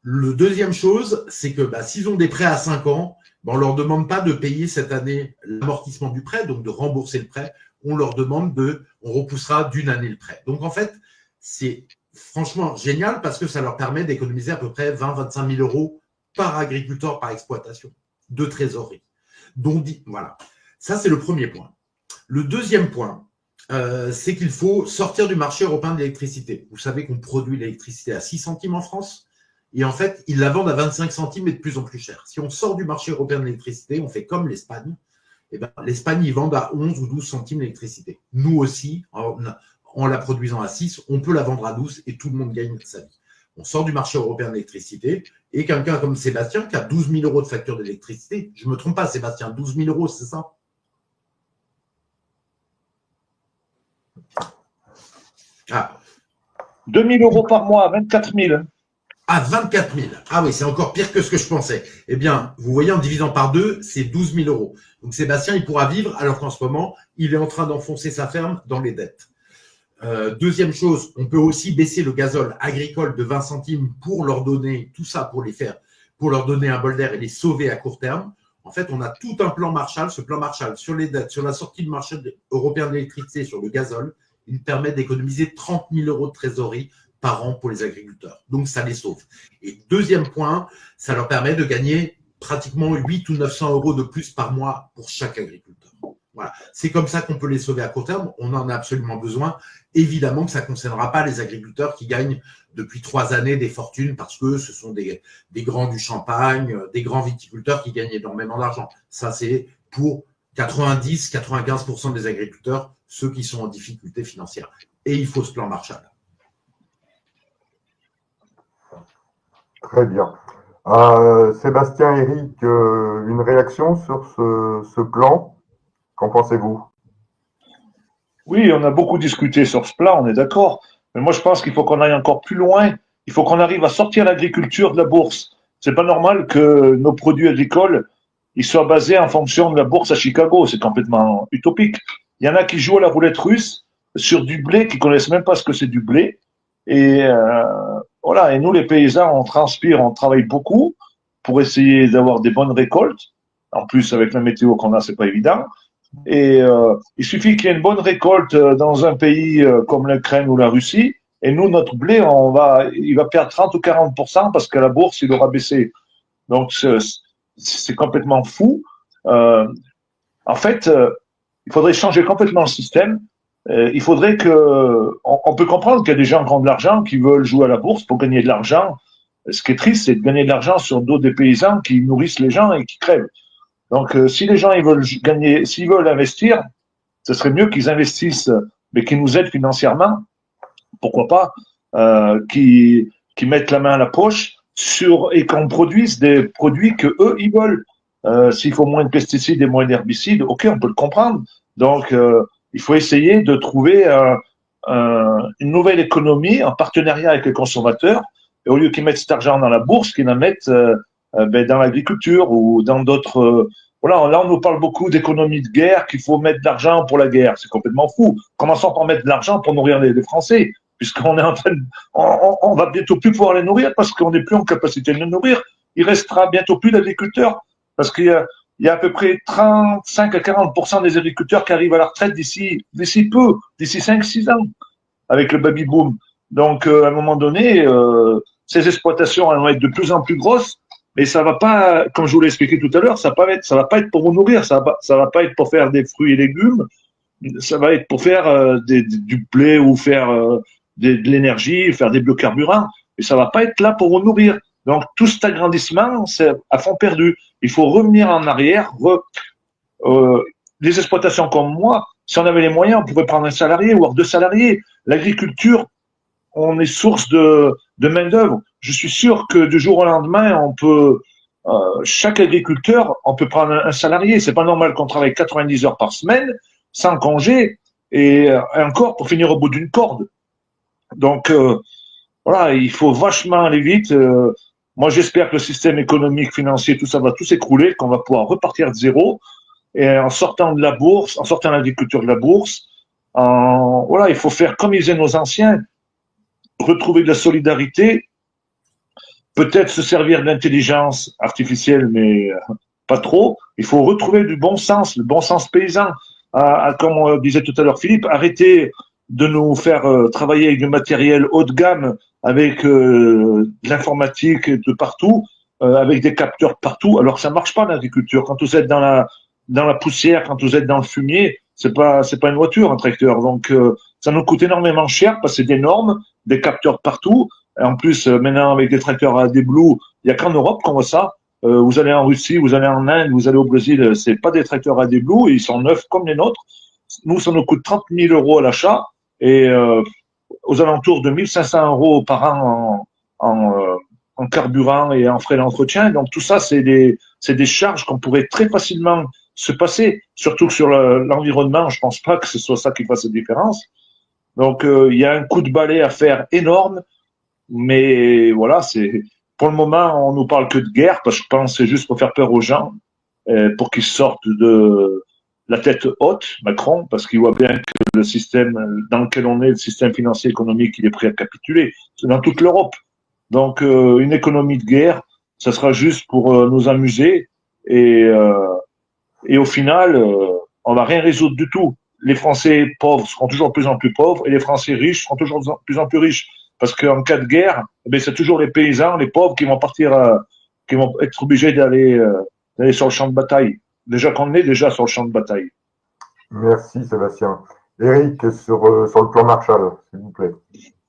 Le deuxième chose, c'est que s'ils ont des prêts à 5 ans, on ne leur demande pas de payer cette année l'amortissement du prêt, donc de rembourser le prêt. On leur demande on repoussera d'une année le prêt. Donc, en fait, c'est franchement génial parce que ça leur permet d'économiser à peu près 20-25 000 euros par agriculteur, par exploitation, de trésorerie. Donc, voilà. Ça, c'est le premier point. Le deuxième point, c'est qu'il faut sortir du marché européen de l'électricité. Vous savez qu'on produit l'électricité à 6 centimes en France. Et en fait, ils la vendent à 25 centimes et de plus en plus cher. Si on sort du marché européen de l'électricité, on fait comme l'Espagne. Et l'Espagne, ils vendent à 11 ou 12 centimes l'électricité. Nous aussi, en la produisant à 6, on peut la vendre à 12 et tout le monde gagne sa vie. On sort du marché européen de l'électricité et quelqu'un comme Sébastien qui a 12 000 euros de facture d'électricité, je ne me trompe pas, Sébastien, 12 000 euros, c'est ça? Ah. 2 000 euros par mois, 24 000. Ah, 24 000. Ah oui, c'est encore pire que ce que je pensais. Eh bien, vous voyez, en divisant par 2, c'est 12 000 euros. Donc, Sébastien, il pourra vivre alors qu'en ce moment, il est en train d'enfoncer sa ferme dans les dettes. Deuxième chose, on peut aussi baisser le gazole agricole de 20 centimes pour leur donner, tout ça pour leur donner un bol d'air et les sauver à court terme. En fait, on a tout un plan Marshall. Ce plan Marshall, sur les dettes, sur la sortie du marché européen de l'électricité, sur le gazole, il permet d'économiser 30 000 euros de trésorerie par an pour les agriculteurs. Donc, ça les sauve. Et deuxième point, ça leur permet de gagner pratiquement 800 ou 900 euros de plus par mois pour chaque agriculteur. Voilà. C'est comme ça qu'on peut les sauver à court terme. On en a absolument besoin. Évidemment que ça ne concernera pas les agriculteurs qui gagnent depuis 3 années des fortunes parce que ce sont des grands du Champagne, des grands viticulteurs qui gagnent énormément d'argent. Ça, c'est pour 90-95% des agriculteurs, ceux qui sont en difficulté financière. Et il faut ce plan Marshall. Très bien. Sébastien, Eric, une réaction sur ce plan? Qu'en pensez-vous? Oui, on a beaucoup discuté sur ce plan, on est d'accord. Mais moi, je pense qu'il faut qu'on aille encore plus loin. Il faut qu'on arrive à sortir l'agriculture de la bourse. C'est pas normal que nos produits agricoles ils soient basés en fonction de la bourse à Chicago. C'est complètement utopique. Il y en a qui jouent à la roulette russe sur du blé, qui connaissent même pas ce que c'est du blé. Et voilà. Et nous, les paysans, on transpire, on travaille beaucoup pour essayer d'avoir des bonnes récoltes. En plus, avec la météo qu'on a, c'est pas évident. Et il suffit qu'il y ait une bonne récolte dans un pays comme l'Ukraine ou la Russie, et nous, notre blé, il va perdre 30 ou 40% parce que la bourse, il aura baissé. Donc, c'est complètement fou. En fait, il faudrait changer complètement le système. Il faudrait on peut comprendre qu'il y a des gens qui ont de l'argent, qui veulent jouer à la bourse pour gagner de l'argent. Ce qui est triste, c'est de gagner de l'argent sur le dos des paysans qui nourrissent les gens et qui crèvent. Donc, si les gens ils veulent gagner, s'ils veulent investir, ce serait mieux qu'ils investissent, mais qu'ils nous aident financièrement, pourquoi pas, qui mettent la main à la poche et qu'on produise des produits que eux ils veulent. S'il faut moins de pesticides et moins d'herbicides, ok, on peut le comprendre. Donc, il faut essayer de trouver une nouvelle économie en partenariat avec les consommateurs. Et au lieu qu'ils mettent cet argent dans la bourse, qu'ils la mettent dans l'agriculture ou dans d'autres. Voilà, là, on nous parle beaucoup d'économie de guerre, qu'il faut mettre de l'argent pour la guerre. C'est complètement fou. Commençons par mettre de l'argent pour nourrir les Français, puisqu'on est en train de, on va bientôt plus pouvoir les nourrir parce qu'on n'est plus en capacité de les nourrir. Il restera bientôt plus d'agriculteurs parce qu'il y a à peu près 35 à 40% des agriculteurs qui arrivent à la retraite d'ici peu, d'ici 5-6 ans, avec le baby boom. Donc, à un moment donné, ces exploitations elles vont être de plus en plus grosses, mais ça va pas, comme je vous l'ai expliqué tout à l'heure, ça va pas être pour vous nourrir, ça va pas être pour faire des fruits et légumes, ça va être pour faire du blé ou faire de l'énergie, faire des biocarburants, mais ça va pas être là pour vous nourrir. Donc, tout cet agrandissement, c'est à fond perdu. Il faut revenir en arrière. Les exploitations comme moi, si on avait les moyens, on pourrait prendre un salarié, voire 2 salariés. L'agriculture, on est source de main-d'œuvre. Je suis sûr que du jour au lendemain, on peut, chaque agriculteur, on peut prendre un salarié. C'est pas normal qu'on travaille 90 heures par semaine, sans congé, et encore pour finir au bout d'une corde. Donc, voilà, il faut vachement aller vite. Moi, j'espère que le système économique, financier, tout ça va tout s'écrouler, qu'on va pouvoir repartir de zéro. Et en sortant de la bourse, en sortant de l'agriculture de la bourse, voilà, il faut faire comme ils faisaient nos anciens, retrouver de la solidarité, peut-être se servir de l'intelligence artificielle, mais pas trop. Il faut retrouver du bon sens, le bon sens paysan. Comme on disait tout à l'heure, Philippe, arrêter de nous faire travailler avec du matériel haut de gamme, avec de l'informatique de partout, avec des capteurs partout. Alors ça marche pas l'agriculture. Quand vous êtes dans la poussière, quand vous êtes dans le fumier, c'est pas une voiture, un tracteur. Donc ça nous coûte énormément cher parce que c'est des normes, des capteurs partout. Et en plus, maintenant avec des tracteurs à des Blue, il y a qu'en Europe qu'on voit ça. Vous allez en Russie, vous allez en Inde, vous allez au Brésil, c'est pas des tracteurs à des Blue, ils sont neufs comme les nôtres. Nous, ça nous coûte 30 000 euros à l'achat et aux alentours de 1 500 euros par an en carburant et en frais d'entretien. Donc tout ça, c'est des charges qu'on pourrait très facilement se passer, surtout que sur l'environnement, je pense pas que ce soit ça qui fasse la différence. Donc il y a un coup de balai à faire énorme, mais voilà, c'est pour le moment on nous parle que de guerre, parce que je pense que c'est juste pour faire peur aux gens, pour qu'ils sortent de la tête haute, Macron, parce qu'il voit bien que le système dans lequel on est, le système financier économique, il est prêt à capituler. C'est dans toute l'Europe. Donc une économie de guerre, ça sera juste pour nous amuser et au final, on va rien résoudre du tout. Les Français pauvres seront toujours de plus en plus pauvres et les Français riches seront toujours de plus en plus riches. Parce qu'en cas de guerre, c'est toujours les paysans, les pauvres qui vont partir, qui vont être obligés d'aller sur le champ de bataille. Déjà qu'on est déjà sur le champ de bataille. Merci Sébastien. Eric, sur le plan Marshall, s'il vous plaît.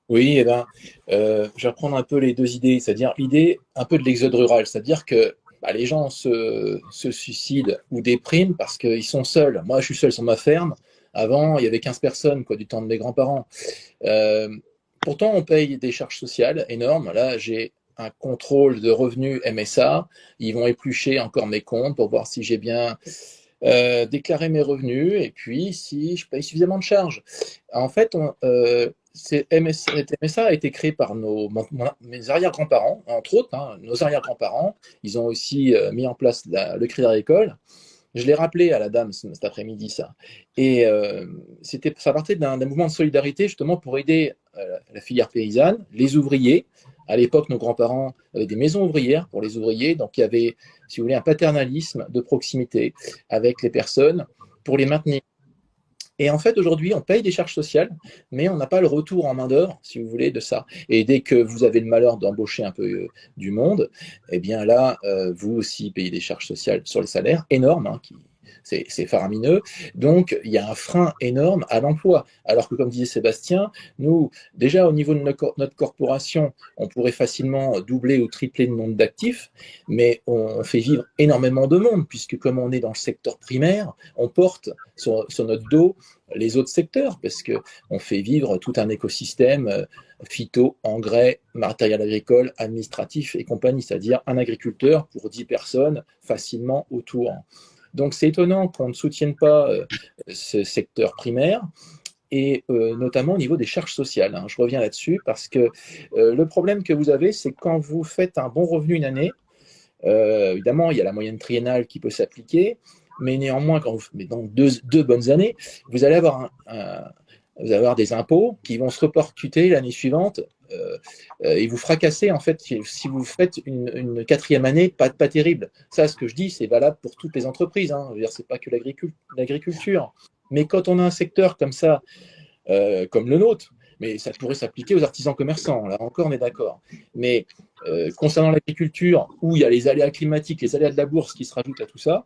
Oui, eh ben, je vais reprendre un peu les deux idées, c'est-à-dire l'idée un peu de l'exode rural, c'est-à-dire que les gens se suicident ou dépriment parce qu'ils sont seuls. Moi, je suis seul sur ma ferme. Avant, il y avait 15 personnes, du temps de mes grands-parents. Pourtant, on paye des charges sociales énormes. Là, j'ai un contrôle de revenus MSA. Ils vont éplucher encore mes comptes pour voir si j'ai bien déclaré mes revenus et puis si je paye suffisamment de charges. En fait, cette MSA a été créé par mes arrière-grands-parents, entre autres, nos arrière-grands-parents. Ils ont aussi mis en place le Crédit Agricole. Je l'ai rappelé à la dame cet après-midi, ça. Et ça partait d'un mouvement de solidarité justement pour aider la filière paysanne, les ouvriers. À l'époque, nos grands-parents avaient des maisons ouvrières pour les ouvriers. Donc, il y avait, si vous voulez, un paternalisme de proximité avec les personnes pour les maintenir. Et en fait, aujourd'hui, on paye des charges sociales, mais on n'a pas le retour en main-d'œuvre, si vous voulez, de ça. Et dès que vous avez le malheur d'embaucher un peu du monde, eh bien là, vous aussi payez des charges sociales sur les salaires énormes, c'est faramineux. Donc, il y a un frein énorme à l'emploi. Alors que, comme disait Sébastien, nous, déjà au niveau de notre corporation, on pourrait facilement doubler ou tripler le nombre d'actifs, mais on fait vivre énormément de monde, puisque comme on est dans le secteur primaire, on porte sur notre dos les autres secteurs, parce qu'on fait vivre tout un écosystème phyto, engrais, matériel agricole, administratif et compagnie, c'est-à-dire un agriculteur pour 10 personnes facilement autour. Donc c'est étonnant qu'on ne soutienne pas ce secteur primaire, et notamment au niveau des charges sociales. Hein. Je reviens là-dessus parce que le problème que vous avez, c'est quand vous faites un bon revenu une année, évidemment, il y a la moyenne triennale qui peut s'appliquer, mais néanmoins, quand vous faites donc deux bonnes années, vous allez avoir vous allez avoir des impôts qui vont se repercuter l'année suivante et vous fracasser, en fait, si vous faites une quatrième année, pas terrible. Ça, ce que je dis, c'est valable pour toutes les entreprises. Hein. Je veux dire, c'est pas que l'agriculture. Mais quand on a un secteur comme ça, comme le nôtre, mais ça pourrait s'appliquer aux artisans commerçants, là encore on est d'accord. Mais concernant l'agriculture, où il y a les aléas climatiques, les aléas de la bourse qui se rajoutent à tout ça,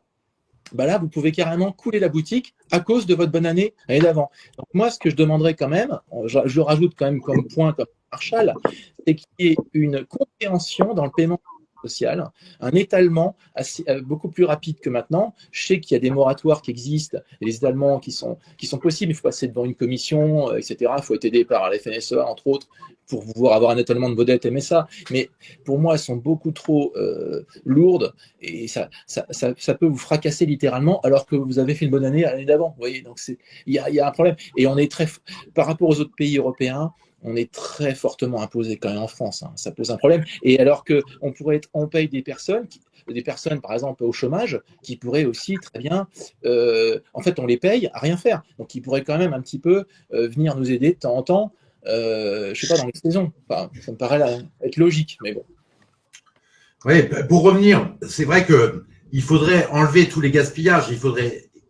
bah là, vous pouvez carrément couler la boutique à cause de votre bonne année l'année d'avant. Donc moi, ce que je demanderais quand même, je le rajoute quand même comme point, comme Marshall, c'est qu'il y ait une compréhension dans le paiement social, un étalement beaucoup plus rapide que maintenant. Je sais qu'il y a des moratoires qui existent, et les étalements qui sont possibles. Il faut passer devant une commission, etc. Il faut être aidé par la FNSEA, entre autres, pour pouvoir avoir un étalement de vos dettes et MSA. Mais pour moi, elles sont beaucoup trop lourdes et ça peut vous fracasser littéralement alors que vous avez fait une bonne année l'année d'avant. Vous voyez, donc il y a un problème. Et on est par rapport aux autres pays européens, on est très fortement imposé quand même en France. Hein. Ça pose un problème. Et alors qu'on paye des personnes, par exemple au chômage, qui pourraient aussi très bien, en fait, on les paye à rien faire. Donc, ils pourraient quand même un petit peu venir nous aider de temps en temps, je ne sais pas, dans les saisons. Enfin, ça me paraît être logique, mais bon. Oui, pour revenir, c'est vrai qu'il faudrait enlever tous les gaspillages.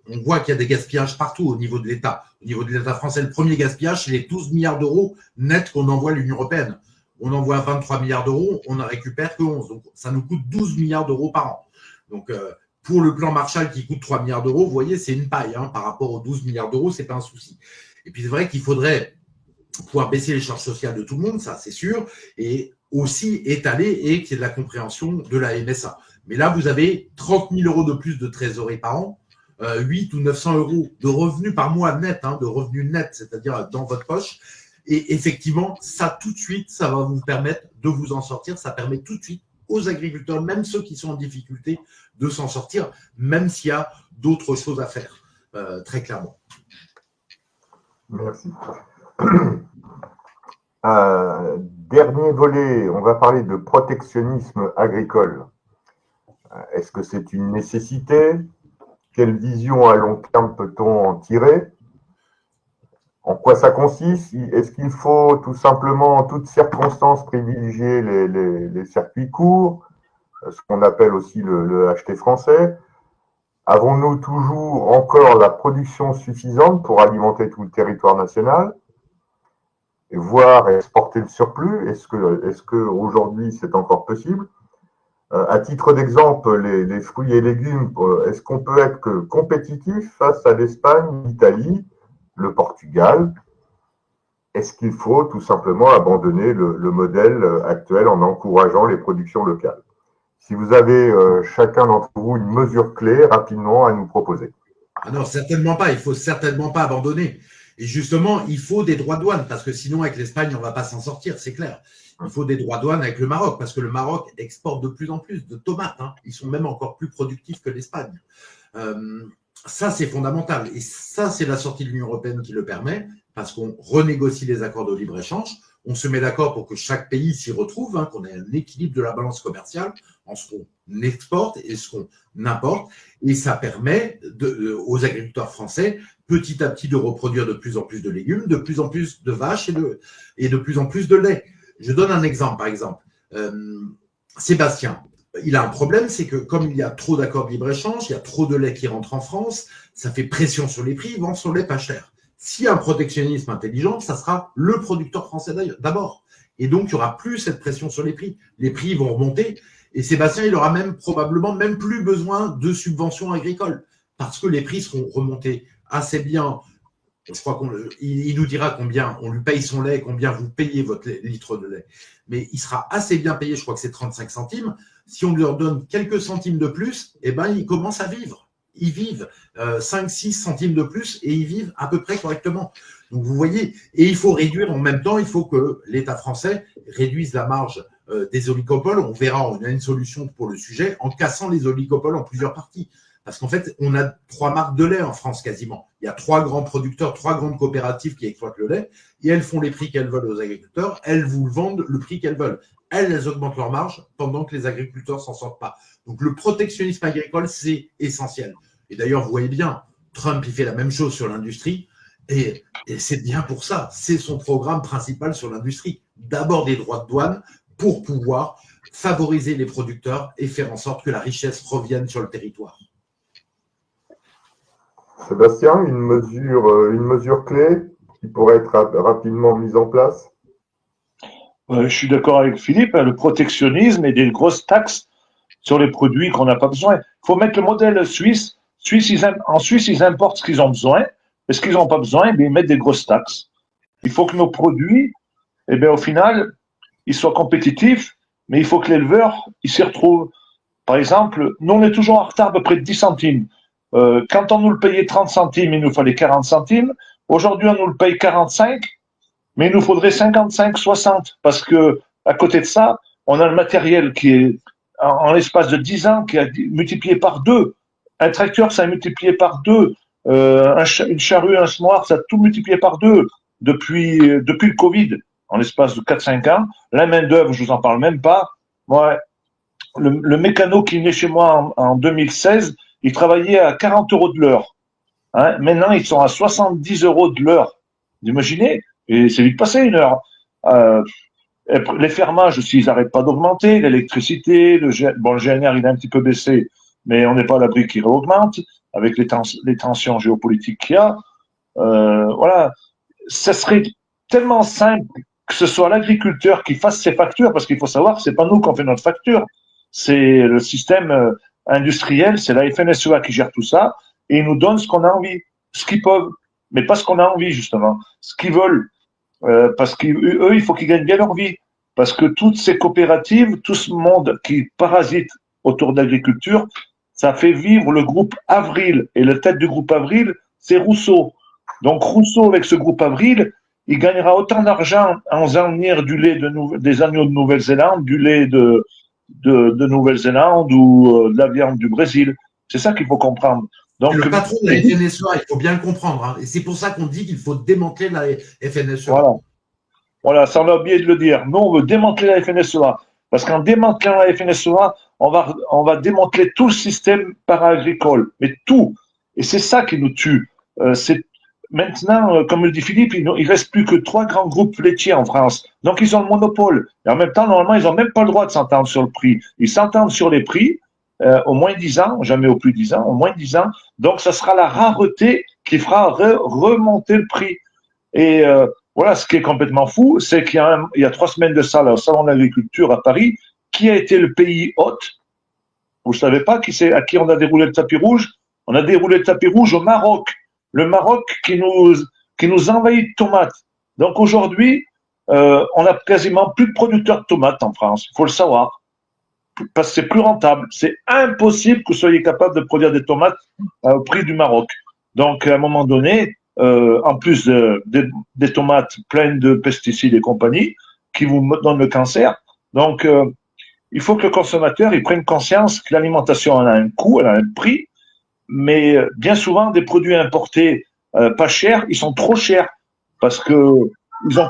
On voit qu'il y a des gaspillages partout au niveau de l'État. Au niveau de l'État français, le premier gaspillage, c'est les 12 milliards d'euros nets qu'on envoie à l'Union européenne. On envoie 23 milliards d'euros, on n'en récupère que 11. Donc, ça nous coûte 12 milliards d'euros par an. Donc, pour le plan Marshall qui coûte 3 milliards d'euros, vous voyez, c'est une paille. Hein, par rapport aux 12 milliards d'euros, ce n'est pas un souci. Et puis, c'est vrai qu'il faudrait pouvoir baisser les charges sociales de tout le monde, ça, c'est sûr, et aussi étaler et qu'il y ait de la compréhension de la MSA. Mais là, vous avez 30 000 euros de plus de trésorerie par an, 8 ou 900 euros de revenus par mois net, hein, de revenus nets, c'est-à-dire dans votre poche. Et effectivement, ça tout de suite, ça va vous permettre de vous en sortir. Ça permet tout de suite aux agriculteurs, même ceux qui sont en difficulté, de s'en sortir, même s'il y a d'autres choses à faire, très clairement. Merci. Dernier volet, on va parler de protectionnisme agricole. Est-ce que c'est une nécessité? Quelle vision à long terme peut-on en tirer? En quoi ça consiste? Est-ce qu'il faut tout simplement, en toutes circonstances, privilégier les circuits courts, ce qu'on appelle aussi le acheté français? Avons-nous toujours encore la production suffisante pour alimenter tout le territoire national, voire exporter le surplus? Est-ce que aujourd'hui c'est encore possible? À titre d'exemple, les fruits et légumes, est-ce qu'on peut être compétitif face à l'Espagne, l'Italie, le Portugal? Est-ce qu'il faut tout simplement abandonner le modèle actuel en encourageant les productions locales? Si vous avez chacun d'entre vous une mesure clé rapidement à nous proposer. Ah non, certainement pas. Il ne faut certainement pas abandonner. Et justement, il faut des droits de douane parce que sinon, avec l'Espagne, on ne va pas s'en sortir, c'est clair. Il faut des droits de douane avec le Maroc parce que le Maroc exporte de plus en plus de tomates. Hein. Ils sont même encore plus productifs que l'Espagne. Ça, c'est fondamental. Et ça, c'est la sortie de l'Union européenne qui le permet parce qu'on renégocie les accords de libre-échange. On se met d'accord pour que chaque pays s'y retrouve, hein, qu'on ait un équilibre de la balance commerciale en ce qu'on exporte et ce qu'on importe. Et ça permet aux agriculteurs français, petit à petit, de reproduire de plus en plus de légumes, de plus en plus de vaches et de plus en plus de lait. Je donne un exemple, par exemple. Sébastien, il a un problème, c'est que comme il y a trop d'accords de libre-échange, il y a trop de lait qui rentre en France, ça fait pression sur les prix, il vend son lait pas cher. S'il y a un protectionnisme intelligent, ça sera le producteur français d'abord. Et donc, il n'y aura plus cette pression sur les prix. Les prix vont remonter et Sébastien, il aura probablement même plus besoin de subventions agricoles parce que les prix seront remontés assez bien. Je crois qu'il nous dira combien on lui paye son lait, combien vous payez votre litre de lait. Mais il sera assez bien payé, je crois que c'est 35 centimes. Si on lui en donne quelques centimes de plus, eh ben, il commence à vivre. Ils vivent 5-6 centimes de plus et ils vivent à peu près correctement. Donc vous voyez, et il faut réduire en même temps, il faut que l'État français réduise la marge des oligopoles. On verra, on a une solution pour le sujet en cassant les oligopoles en plusieurs parties. Parce qu'en fait, on a 3 marques de lait en France quasiment. Il y a 3 grands producteurs, 3 grandes coopératives qui exploitent le lait et elles font les prix qu'elles veulent aux agriculteurs. Elles vous le vendent le prix qu'elles veulent. Elles augmentent leur marge pendant que les agriculteurs s'en sortent pas. Donc le protectionnisme agricole, c'est essentiel. Et d'ailleurs, vous voyez bien, Trump, il fait la même chose sur l'industrie et c'est bien pour ça. C'est son programme principal sur l'industrie. D'abord des droits de douane pour pouvoir favoriser les producteurs et faire en sorte que la richesse revienne sur le territoire. Sébastien, une mesure clé qui pourrait être rapidement mise en place? Je suis d'accord avec Philippe, le protectionnisme et des grosses taxes sur les produits qu'on n'a pas besoin. Il faut mettre le modèle suisse. En Suisse, ils importent ce qu'ils ont besoin. Et ce qu'ils n'ont pas besoin, ils mettent des grosses taxes. Il faut que nos produits, au final, ils soient compétitifs, mais il faut que l'éleveur, il s'y retrouve. Par exemple, nous, on est toujours en retard à peu près de 10 centimes. Quand on nous le payait 30 centimes, il nous fallait 40 centimes. Aujourd'hui, on nous le paye 45, mais il nous faudrait 55, 60. Parce que, à côté de ça, on a le matériel qui est, en l'espace de 10 ans, qui a multiplié par 2. Un tracteur, ça a multiplié par 2. Une charrue, un semoir, ça a tout multiplié par 2 depuis le Covid, en l'espace de 4-5 ans. La main-d'œuvre, je vous en parle même pas. Moi, le mécano qui est né chez moi en 2016, il travaillait à 40 € de l'heure. Hein, maintenant, ils sont à 70 € de l'heure. Vous imaginez? Et c'est vite passé une heure. Les fermages aussi, ils n'arrêtent pas d'augmenter. L'électricité, le GNR, il a un petit peu baissé, mais on n'est pas à l'abri qu'il réaugmente avec les tensions géopolitiques qu'il y a. Voilà. Ça serait tellement simple que ce soit l'agriculteur qui fasse ses factures, parce qu'il faut savoir que c'est pas nous qui fait notre facture. C'est le système industriel, c'est la FNSEA qui gère tout ça, et ils nous donnent ce qu'on a envie, ce qu'ils peuvent, mais pas ce qu'on a envie, justement, ce qu'ils veulent, parce qu'eux, il faut qu'ils gagnent bien leur vie, parce que toutes ces coopératives, tout ce monde qui parasite autour de l'agriculture, ça fait vivre le groupe Avril, et la tête du groupe Avril, c'est Rousseau. Donc Rousseau, avec ce groupe Avril, il gagnera autant d'argent en faisant venir du lait des agneaux de Nouvelle-Zélande, du lait de Nouvelle-Zélande ou de la viande du Brésil. C'est ça qu'il faut comprendre. Donc, le patron de la FNSEA, il faut bien le comprendre. Hein, et c'est pour ça qu'on dit qu'il faut démanteler la FNSEA. Voilà, ça on a oublié de le dire. Nous, on veut démanteler la FNSEA. Parce qu'en démantelant la FNSEA, on va démanteler tout le système para-agricole. Mais tout. Et c'est ça qui nous tue. Maintenant, comme le dit Philippe, il ne reste plus que 3 grands groupes laitiers en France. Donc, ils ont le monopole. Et en même temps, normalement, ils n'ont même pas le droit de s'entendre sur le prix. Ils s'entendent sur les prix au moins 10 ans, jamais au plus 10 ans, au moins 10 ans. Donc, ça sera la rareté qui fera remonter le prix. Et voilà, ce qui est complètement fou, c'est qu'il y a 3 semaines de ça, là, au Salon de l'Agriculture à Paris, qui a été le pays hôte? Vous ne savez pas à qui on a déroulé le tapis rouge? On a déroulé le tapis rouge au Maroc. Le Maroc qui nous envahit de tomates. Donc aujourd'hui, on a quasiment plus de producteurs de tomates en France. Il faut le savoir. Parce que c'est plus rentable. C'est impossible que vous soyez capable de produire des tomates au prix du Maroc. Donc à un moment donné, en plus des tomates pleines de pesticides et compagnie, qui vous donnent le cancer. Donc il faut que le consommateur il prenne conscience que l'alimentation elle a un coût, elle a un prix. Mais bien souvent, des produits importés pas chers, ils sont trop chers parce que ils ont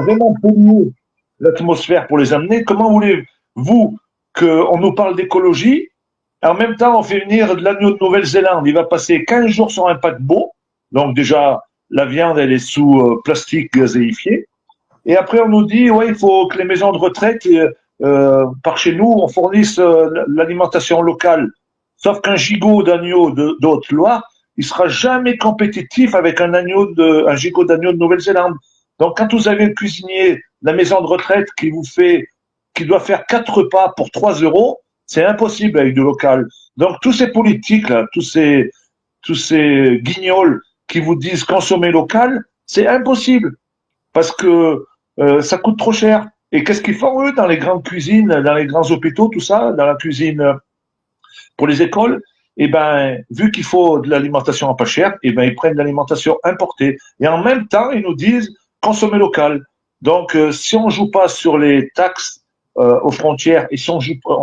vraiment pollué l'atmosphère pour les amener. Comment voulez-vous qu'on nous parle d'écologie et en même temps on fait venir de l'agneau de Nouvelle-Zélande? Il va passer 15 jours sur un paquebot, donc déjà la viande elle est sous plastique gazéifié. Et après on nous dit ouais il faut que les maisons de retraite par chez nous on fournisse l'alimentation locale. Sauf qu'un gigot d'agneau de Haute-Loire, il sera jamais compétitif avec un gigot d'agneau de Nouvelle-Zélande. Donc, quand vous avez le cuisinier de la maison de retraite qui doit faire 4 repas pour 3 €, C'est impossible avec du local. Donc, tous ces politiques, là, tous ces guignols qui vous disent consommer local, c'est impossible parce que ça coûte trop cher. Et qu'est-ce qu'ils font, eux, dans les grandes cuisines, dans les grands hôpitaux, tout ça, dans la cuisine pour les écoles? Eh ben, vu qu'il faut de l'alimentation à pas cher, eh ben, ils prennent de l'alimentation importée. Et en même temps, ils nous disent consommer local. Donc, si on joue pas sur les taxes aux frontières et si on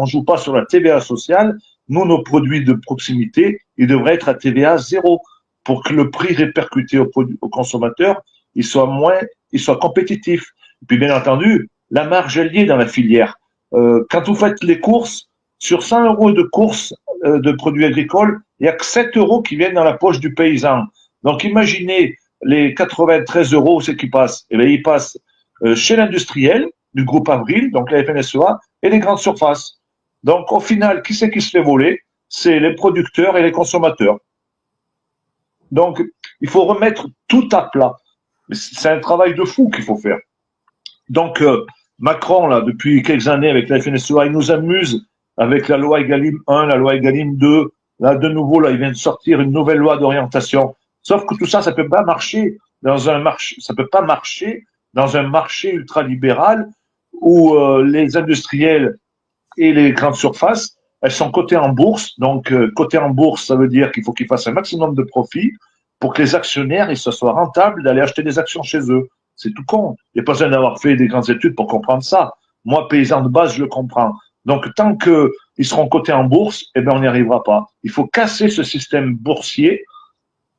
joue pas sur la TVA sociale, nous, nos produits de proximité, ils devraient être à TVA zéro pour que le prix répercuté au consommateur, il soit compétitif. Et puis, bien entendu, la marge est liée dans la filière. Quand vous faites les courses, sur 100 euros de courses de produits agricoles, il n'y a que 7 euros qui viennent dans la poche du paysan. Donc, imaginez les 93 euros, c'est qui passent. Eh bien, ils passent chez l'industriel du groupe Avril, donc la FNSEA, et les grandes surfaces. Donc, au final, qui c'est qui se fait voler? C'est les producteurs et les consommateurs. Donc, il faut remettre tout à plat. C'est un travail de fou qu'il faut faire. Donc, Macron, là, depuis quelques années, avec la FNSEA, il nous amuse avec la loi Egalim 1, la loi Egalim 2. Là, de nouveau, là, il vient de sortir une nouvelle loi d'orientation. Sauf que tout ça, ça peut pas marcher dans un marché, ça peut pas marcher dans un marché ultralibéral où les industriels et les grandes surfaces, elles sont cotées en bourse. Donc, cotées en bourse, ça veut dire qu'il faut qu'ils fassent un maximum de profit pour que les actionnaires, ils se soient rentables d'aller acheter des actions chez eux. C'est tout con. Il n'y a pas besoin d'avoir fait des grandes études pour comprendre ça. Moi, paysan de base, je le comprends. Donc, tant qu'ils seront cotés en bourse, eh ben, on n'y arrivera pas. Il faut casser ce système boursier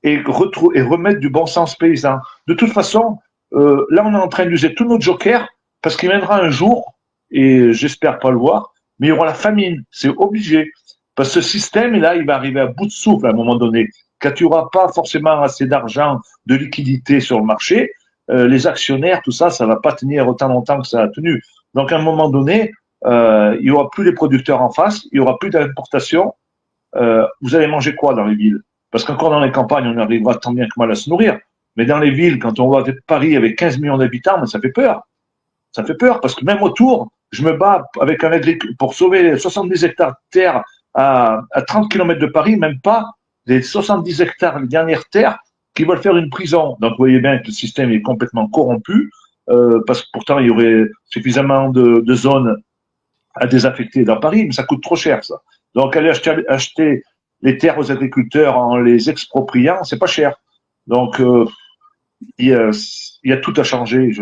et remettre du bon sens paysan. De toute façon, là, on est en train d'user tous nos jokers parce qu'il viendra un jour, et j'espère pas le voir, mais il y aura la famine. C'est obligé. Parce que ce système, là, il va arriver à bout de souffle à un moment donné. Quand tu n'auras pas forcément assez d'argent, de liquidité sur le marché, les actionnaires, tout ça, ça va pas tenir autant longtemps que ça a tenu. Donc, à un moment donné, il y aura plus les producteurs en face, il y aura plus d'importation. Vous allez manger quoi dans les villes? Parce qu'encore dans les campagnes, on arrivera tant bien que mal à se nourrir. Mais dans les villes, quand on voit Paris avec 15 millions d'habitants, ça fait peur. Ça fait peur parce que même autour, je me bats avec un agriculteur pour sauver 70 hectares de terre à 30 km de Paris, même pas des 70 hectares, les dernières terres, qui veulent faire une prison. Donc, vous voyez bien que le système est complètement corrompu, parce que pourtant, il y aurait suffisamment de zones à désaffecter dans Paris, mais ça coûte trop cher, ça. Donc, aller acheter les terres aux agriculteurs en les expropriant, c'est pas cher. Donc, il y a tout à changer.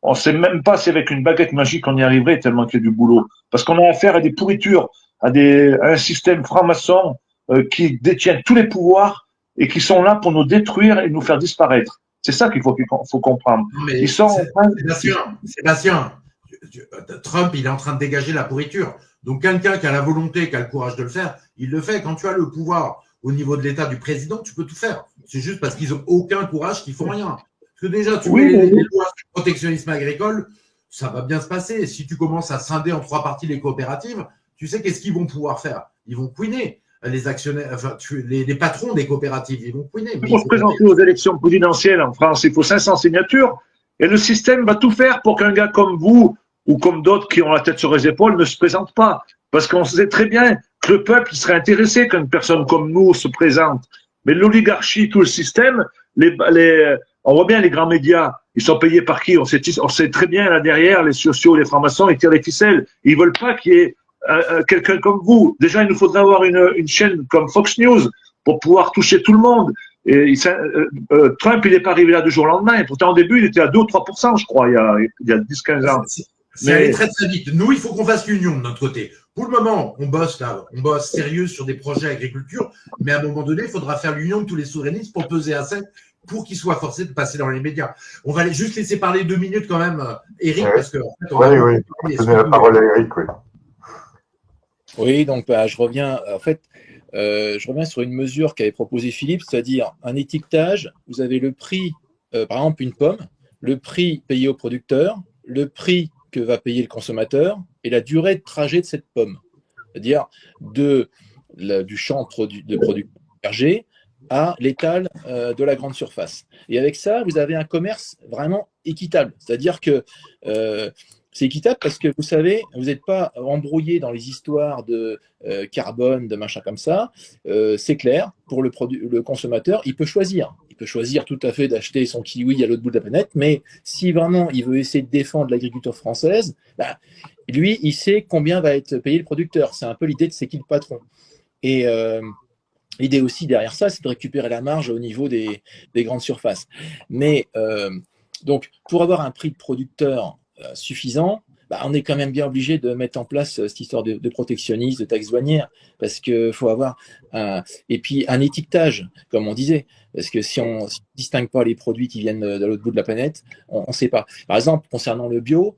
On ne sait même pas si avec une baguette magique on y arriverait tellement qu'il y a du boulot. Parce qu'on a affaire à des pourritures, à un système franc-maçon qui détient tous les pouvoirs et qui sont là pour nous détruire et nous faire disparaître. C'est ça qu'il faut comprendre. Mais ils sont Sébastien, Trump, il est en train de dégager la pourriture. Donc, quelqu'un qui a la volonté, qui a le courage de le faire, il le fait. Quand tu as le pouvoir au niveau de l'État du président, tu peux tout faire. C'est juste parce qu'ils n'ont aucun courage qu'ils font rien. Parce que déjà, tu mets les lois sur le protectionnisme agricole, ça va bien se passer. Si tu commences à scinder en 3 parties les coopératives, tu sais qu'est-ce qu'ils vont pouvoir faire? Ils vont couiner. Les actionnaires, enfin, les patrons des coopératives, ils vont couiner. Pour se présenter aux élections présidentielles en France, il faut 500 signatures. Et le système va tout faire pour qu'un gars comme vous ou comme d'autres qui ont la tête sur les épaules ne se présentent pas. Parce qu'on sait très bien que le peuple serait intéressé qu'une personne comme nous se présente. Mais l'oligarchie, tout le système, on voit bien les grands médias, ils sont payés par qui? On sait très bien là derrière, les sociaux, les francs-maçons, ils tirent les ficelles. Ils veulent pas qu'il y ait quelqu'un comme vous. Déjà, il nous faudrait avoir une chaîne comme Fox News pour pouvoir toucher tout le monde. Et Trump, il n'est pas arrivé là du jour au lendemain. Et pourtant, au début, il était à 2 ou 3%, je crois, il y a 10-15 ans. C'est allé très très vite. Nous, il faut qu'on fasse l'union de notre côté. Pour le moment, on bosse sérieux sur des projets agriculture, mais à un moment donné, il faudra faire l'union de tous les souverainistes pour peser assez, pour qu'ils soient forcés de passer dans les médias. On va juste laisser parler 2 minutes quand même, Eric, parce que en fait, oui. Donner la parole à Eric, oui. Oui, donc je reviens. En fait, je reviens sur une mesure qu'avait proposé Philippe, c'est-à-dire un étiquetage. Vous avez le prix, par exemple une pomme, le prix payé au producteur, le prix que va payer le consommateur et la durée de trajet de cette pomme. C'est-à-dire du champ de production berger à l'étal de la grande surface. Et avec ça, vous avez un commerce vraiment équitable. C'est-à-dire que C'est équitable parce que vous savez, vous n'êtes pas embrouillé dans les histoires de carbone, de machin comme ça. C'est clair, pour le consommateur, il peut choisir. Il peut choisir tout à fait d'acheter son kiwi à l'autre bout de la planète, mais si vraiment il veut essayer de défendre l'agriculture française, bah, lui, il sait combien va être payé le producteur. C'est un peu l'idée de c'est qui le patron. Et l'idée aussi derrière ça, c'est de récupérer la marge au niveau des grandes surfaces. Mais donc, pour avoir un prix de producteur suffisant, bah, on est quand même bien obligé de mettre en place cette histoire de protectionnisme, de taxes douanières, parce qu'il faut avoir et puis un étiquetage, comme on disait, parce que si on ne distingue pas les produits qui viennent de l'autre bout de la planète, on ne sait pas. Par exemple, concernant le bio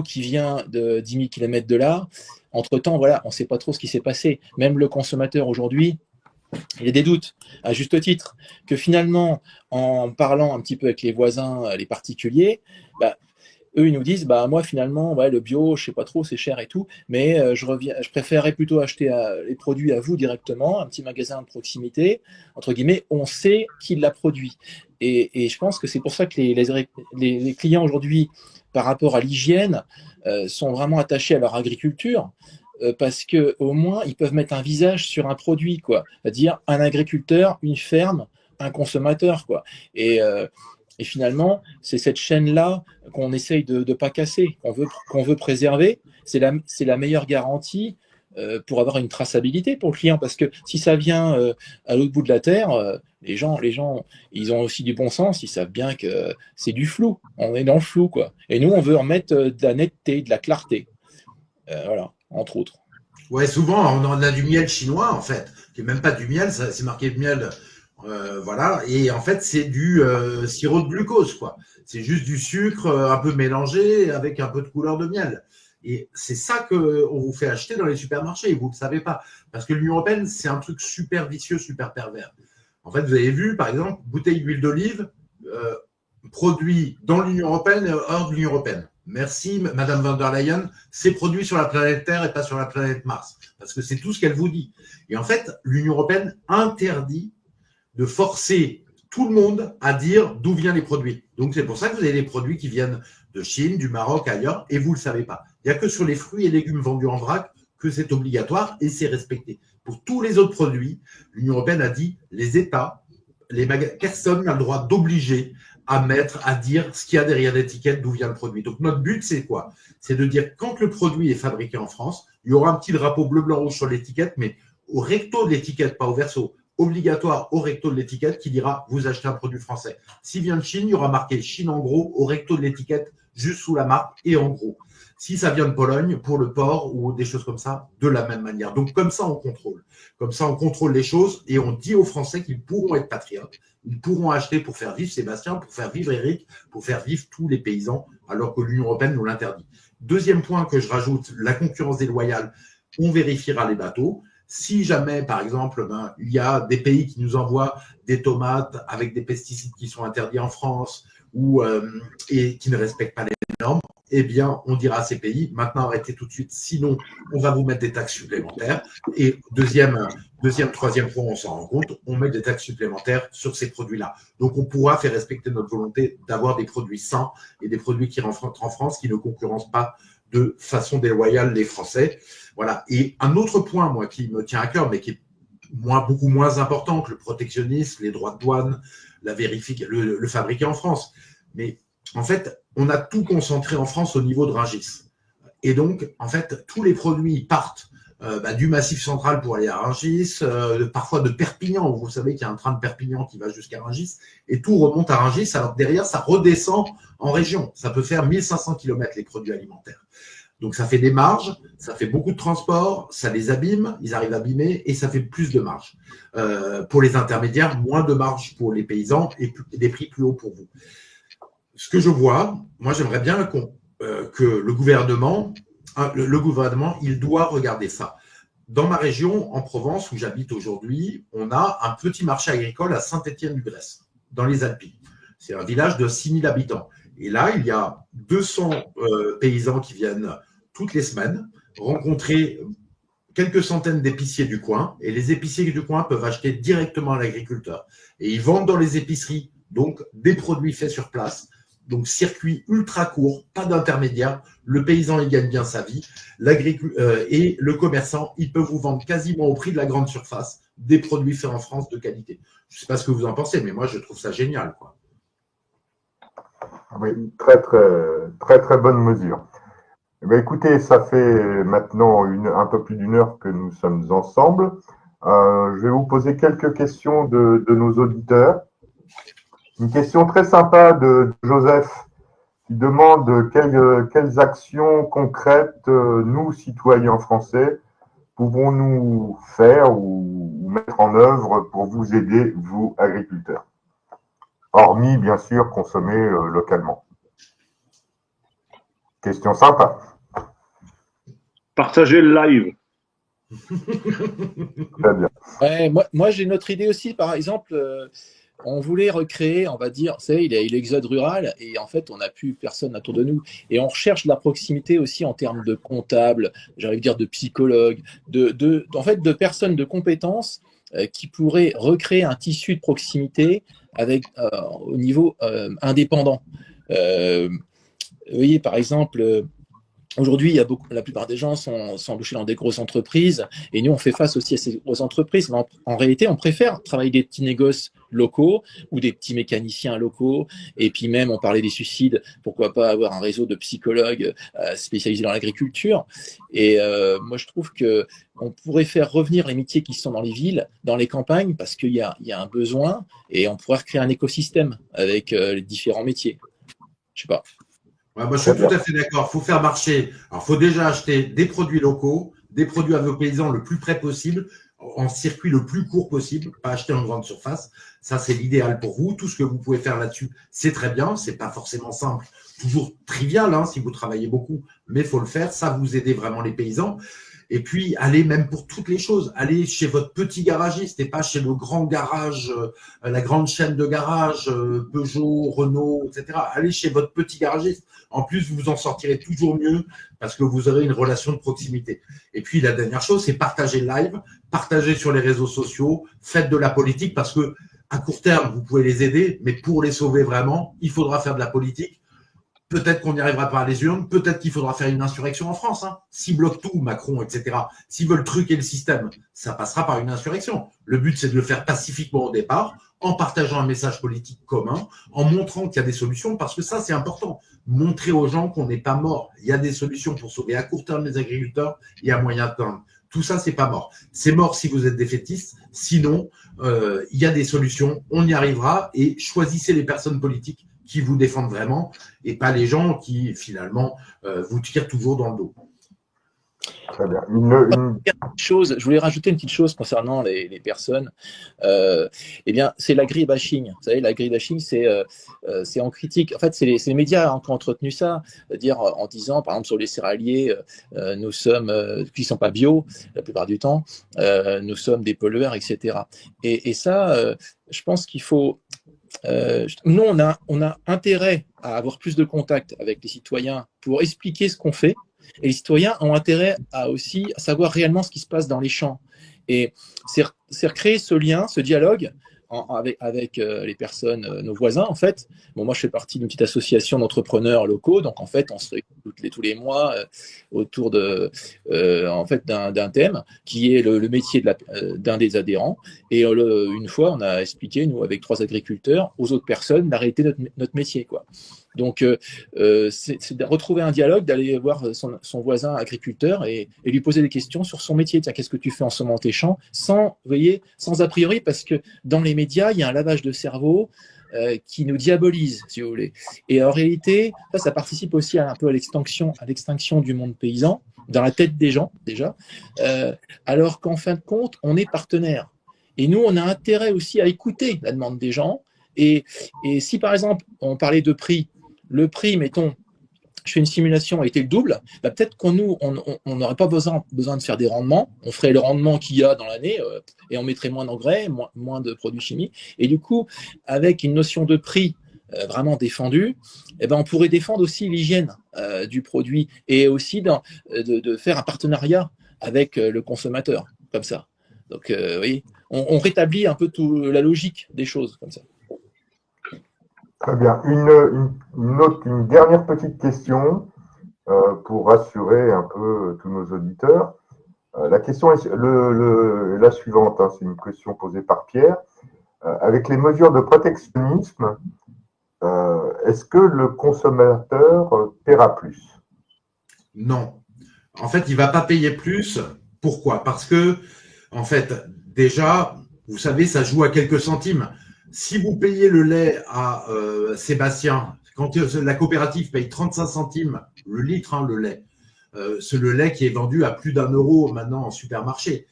qui vient de 10 000 km de là, entre-temps, voilà, on ne sait pas trop ce qui s'est passé. Même le consommateur aujourd'hui, il y a des doutes, à juste titre, que finalement, en parlant un petit peu avec les voisins, les particuliers, bah, eux, ils nous disent, bah, moi, finalement, ouais, le bio, je ne sais pas trop, c'est cher et tout, mais je préférerais plutôt acheter les produits à vous directement, un petit magasin de proximité, entre guillemets, on sait qui l'a produit. Et je pense que c'est pour ça que les clients aujourd'hui, par rapport à l'hygiène, sont vraiment attachés à leur agriculture, parce qu'au moins, ils peuvent mettre un visage sur un produit, quoi. C'est-à-dire un agriculteur, une ferme, un consommateur, quoi. Et finalement, c'est cette chaîne-là qu'on essaye de ne pas casser, qu'on veut préserver. C'est la meilleure garantie pour avoir une traçabilité pour le client. Parce que si ça vient à l'autre bout de la terre, les gens, ils ont aussi du bon sens. Ils savent bien que c'est du flou. On est dans le flou, quoi. Et nous, on veut remettre de la netteté, de la clarté. Voilà, entre autres. Ouais, souvent, on a du miel chinois, en fait, qui n'est même pas du miel, c'est marqué miel. Voilà, et en fait, c'est du sirop de glucose, quoi. C'est juste du sucre un peu mélangé avec un peu de couleur de miel. Et c'est ça qu'on vous fait acheter dans les supermarchés, et vous ne le savez pas. Parce que l'Union européenne, c'est un truc super vicieux, super pervers. En fait, vous avez vu, par exemple, bouteille d'huile d'olive, produit dans l'Union européenne et hors de l'Union européenne. Merci, Madame von der Leyen, c'est produit sur la planète Terre et pas sur la planète Mars. Parce que c'est tout ce qu'elle vous dit. Et en fait, l'Union européenne interdit de forcer tout le monde à dire d'où viennent les produits. Donc, c'est pour ça que vous avez des produits qui viennent de Chine, du Maroc, ailleurs, et vous ne le savez pas. Il n'y a que sur les fruits et légumes vendus en vrac que c'est obligatoire et c'est respecté. Pour tous les autres produits, l'Union européenne a dit les États, personne n'a le droit d'obliger à dire ce qu'il y a derrière l'étiquette, d'où vient le produit. Donc, notre but, c'est quoi? C'est de dire quand le produit est fabriqué en France, il y aura un petit drapeau bleu, blanc, rouge sur l'étiquette, mais au recto de l'étiquette, pas au verso, obligatoire au recto de l'étiquette qui dira vous achetez un produit français. S'il vient de Chine, il y aura marqué Chine en gros au recto de l'étiquette, juste sous la marque et en gros. Si ça vient de Pologne, pour le porc ou des choses comme ça, de la même manière. Donc, comme ça, on contrôle. Comme ça, on contrôle les choses et on dit aux Français qu'ils pourront être patriotes. Ils pourront acheter pour faire vivre Sébastien, pour faire vivre Eric, pour faire vivre tous les paysans, alors que l'Union européenne nous l'interdit. Deuxième point que je rajoute, la concurrence déloyale. On vérifiera les bateaux. Si jamais, par exemple, il y a des pays qui nous envoient des tomates avec des pesticides qui sont interdits en France et qui ne respectent pas les normes, eh bien, on dira à ces pays, maintenant arrêtez tout de suite, sinon on va vous mettre des taxes supplémentaires. Et troisième point, on s'en rend compte, on met des taxes supplémentaires sur ces produits-là. Donc, on pourra faire respecter notre volonté d'avoir des produits sains et des produits qui rentrent en France qui ne concurrencent pas de façon déloyale les Français. Voilà. Et un autre point, moi, qui me tient à cœur, mais qui est beaucoup moins important que le protectionnisme, les droits de douane, le fabriquer en France. Mais en fait, on a tout concentré en France au niveau de Rungis. Et donc, en fait, tous les produits partent du Massif central pour aller à Rungis, parfois de Perpignan. Vous savez qu'il y a un train de Perpignan qui va jusqu'à Rungis, et tout remonte à Rungis. Alors derrière, ça redescend en région. Ça peut faire 1500 km les produits alimentaires. Donc, ça fait des marges, ça fait beaucoup de transport, ça les abîme, ils arrivent à abîmer et ça fait plus de marge. Pour les intermédiaires, moins de marge pour les paysans et des prix plus hauts pour vous. Ce que je vois, moi, j'aimerais bien que le gouvernement, il doit regarder ça. Dans ma région, en Provence, où j'habite aujourd'hui, on a un petit marché agricole à Saint-Étienne-du-Grèce, dans les Alpes. C'est un village de 6000 habitants. Et là, il y a 200 paysans qui viennent toutes les semaines rencontrer quelques centaines d'épiciers du coin. Et les épiciers du coin peuvent acheter directement à l'agriculteur. Et ils vendent dans les épiceries, donc des produits faits sur place, Donc, circuit ultra court, pas d'intermédiaire. Le paysan, il gagne bien sa vie. Et le commerçant, il peut vous vendre quasiment au prix de la grande surface des produits faits en France de qualité. Je ne sais pas ce que vous en pensez, mais moi, je trouve ça génial, quoi. Oui, très, très, très bonne mesure. Eh bien, écoutez, ça fait maintenant un peu plus d'une heure que nous sommes ensemble. Je vais vous poser quelques questions de nos auditeurs. Une question très sympa de Joseph qui demande quelles actions concrètes nous, citoyens français, pouvons-nous faire ou mettre en œuvre pour vous aider, vous, agriculteurs? Hormis, bien sûr, consommer localement. Question sympa. Partagez le live. Très bien. Ouais, moi j'ai une autre idée aussi. Par exemple, on voulait recréer, on va dire, vous savez, il y a eu l'exode rural et en fait, on n'a plus personne autour de nous. Et on recherche de la proximité aussi en termes de comptables, j'arrive à dire de psychologues, en fait, de personnes de compétences qui pourraient recréer un tissu de proximité avec, au niveau indépendant. Vous voyez, par exemple, aujourd'hui, la plupart des gens sont embauchés dans des grosses entreprises et nous, on fait face aussi à ces grosses entreprises. Mais en réalité, on préfère travailler des petits négoces locaux ou des petits mécaniciens locaux. Et puis même, on parlait des suicides, pourquoi pas avoir un réseau de psychologues spécialisés dans l'agriculture. Et moi, je trouve qu'on pourrait faire revenir les métiers qui sont dans les villes, dans les campagnes, parce qu'il y a un besoin et on pourrait recréer un écosystème avec les différents métiers. Je sais pas. Ouais, moi, je suis tout à fait d'accord. Il faut faire marcher. Alors, il faut déjà acheter des produits locaux, des produits à vos paysans le plus près possible, en circuit le plus court possible, pas acheter en grande surface. Ça, c'est l'idéal pour vous. Tout ce que vous pouvez faire là-dessus, c'est très bien. C'est pas forcément simple, toujours trivial, hein, si vous travaillez beaucoup, mais il faut le faire. Ça, vous aidez vraiment les paysans. Et puis, allez même pour toutes les choses. Allez chez votre petit garagiste et pas chez le grand garage, la grande chaîne de garage, Peugeot, Renault, etc. Allez chez votre petit garagiste. En plus, vous en sortirez toujours mieux parce que vous aurez une relation de proximité. Et puis, la dernière chose, c'est partager le live, partager sur les réseaux sociaux, faites de la politique parce que à court terme, vous pouvez les aider, mais pour les sauver vraiment, il faudra faire de la politique. Peut-être qu'on n'y arrivera pas à les urnes, peut-être qu'il faudra faire une insurrection en France. Hein. S'ils bloquent tout, Macron, etc., s'ils veulent truquer le système, ça passera par une insurrection. Le but, c'est de le faire pacifiquement au départ, en partageant un message politique commun, en montrant qu'il y a des solutions, parce que ça, c'est important. Montrer aux gens qu'on n'est pas mort. Il y a des solutions pour sauver à court terme les agriculteurs et à moyen terme. Tout ça, c'est pas mort. C'est mort si vous êtes défaitistes. Sinon, il y a des solutions. On y arrivera et choisissez les personnes politiques qui vous défendent vraiment et pas les gens qui, finalement, vous tirent toujours dans le dos. Très bien. Je voulais rajouter une petite chose concernant les personnes. Eh bien, c'est l'agribashing. Vous savez, l'agribashing, c'est en critique. En fait, c'est les médias qui ont entretenu ça, c'est-à-dire en disant, par exemple, sur les céréaliers, nous sommes, qui ne sont pas bio la plupart du temps, nous sommes des pollueurs, etc. Et ça, je pense qu'il faut. Nous, on a intérêt à avoir plus de contact avec les citoyens pour expliquer ce qu'on fait. Et les citoyens ont intérêt à aussi savoir réellement ce qui se passe dans les champs. Et c'est recréer ce lien, ce dialogue avec les personnes, nos voisins, en fait. Bon, moi, je fais partie d'une petite association d'entrepreneurs locaux. Donc, en fait, on se réunit tous les mois autour en fait, d'un thème qui est le métier d'un des adhérents. Et une fois, on a expliqué, nous, avec 3 agriculteurs, aux autres personnes, la réalité de notre métier, quoi. Donc, c'est de retrouver un dialogue, d'aller voir son voisin agriculteur et lui poser des questions sur son métier. Tiens, qu'est-ce que tu fais en ce moment tes champs? Vous voyez, sans a priori, parce que dans les médias, il y a un lavage de cerveau qui nous diabolise, si vous voulez. Et en réalité, ça participe aussi un peu à l'extinction du monde paysan, dans la tête des gens, déjà, alors qu'en fin de compte, on est partenaire. Et nous, on a intérêt aussi à écouter la demande des gens. Et si, par exemple, on parlait de prix, le prix, mettons, je fais une simulation a été le double, bah peut-être qu'on n'aurait pas besoin de faire des rendements, on ferait le rendement qu'il y a dans l'année et on mettrait moins d'engrais, moins de produits chimiques. Et du coup, avec une notion de prix vraiment défendue, eh ben on pourrait défendre aussi l'hygiène du produit et aussi de faire un partenariat avec le consommateur, comme ça. Donc, vous voyez, on rétablit un peu toute la logique des choses, comme ça. Très bien. Une dernière petite question pour rassurer un peu tous nos auditeurs. La question est la suivante, hein, c'est une question posée par Pierre. Avec les mesures de protectionnisme, est-ce que le consommateur paiera plus? Non. En fait, il ne va pas payer plus. Pourquoi? Parce que, en fait, déjà, vous savez, ça joue à quelques centimes. Si vous payez le lait à Sébastien, quand la coopérative paye 35 centimes le litre, hein, le lait, c'est le lait qui est vendu à plus d'1 € maintenant en supermarché.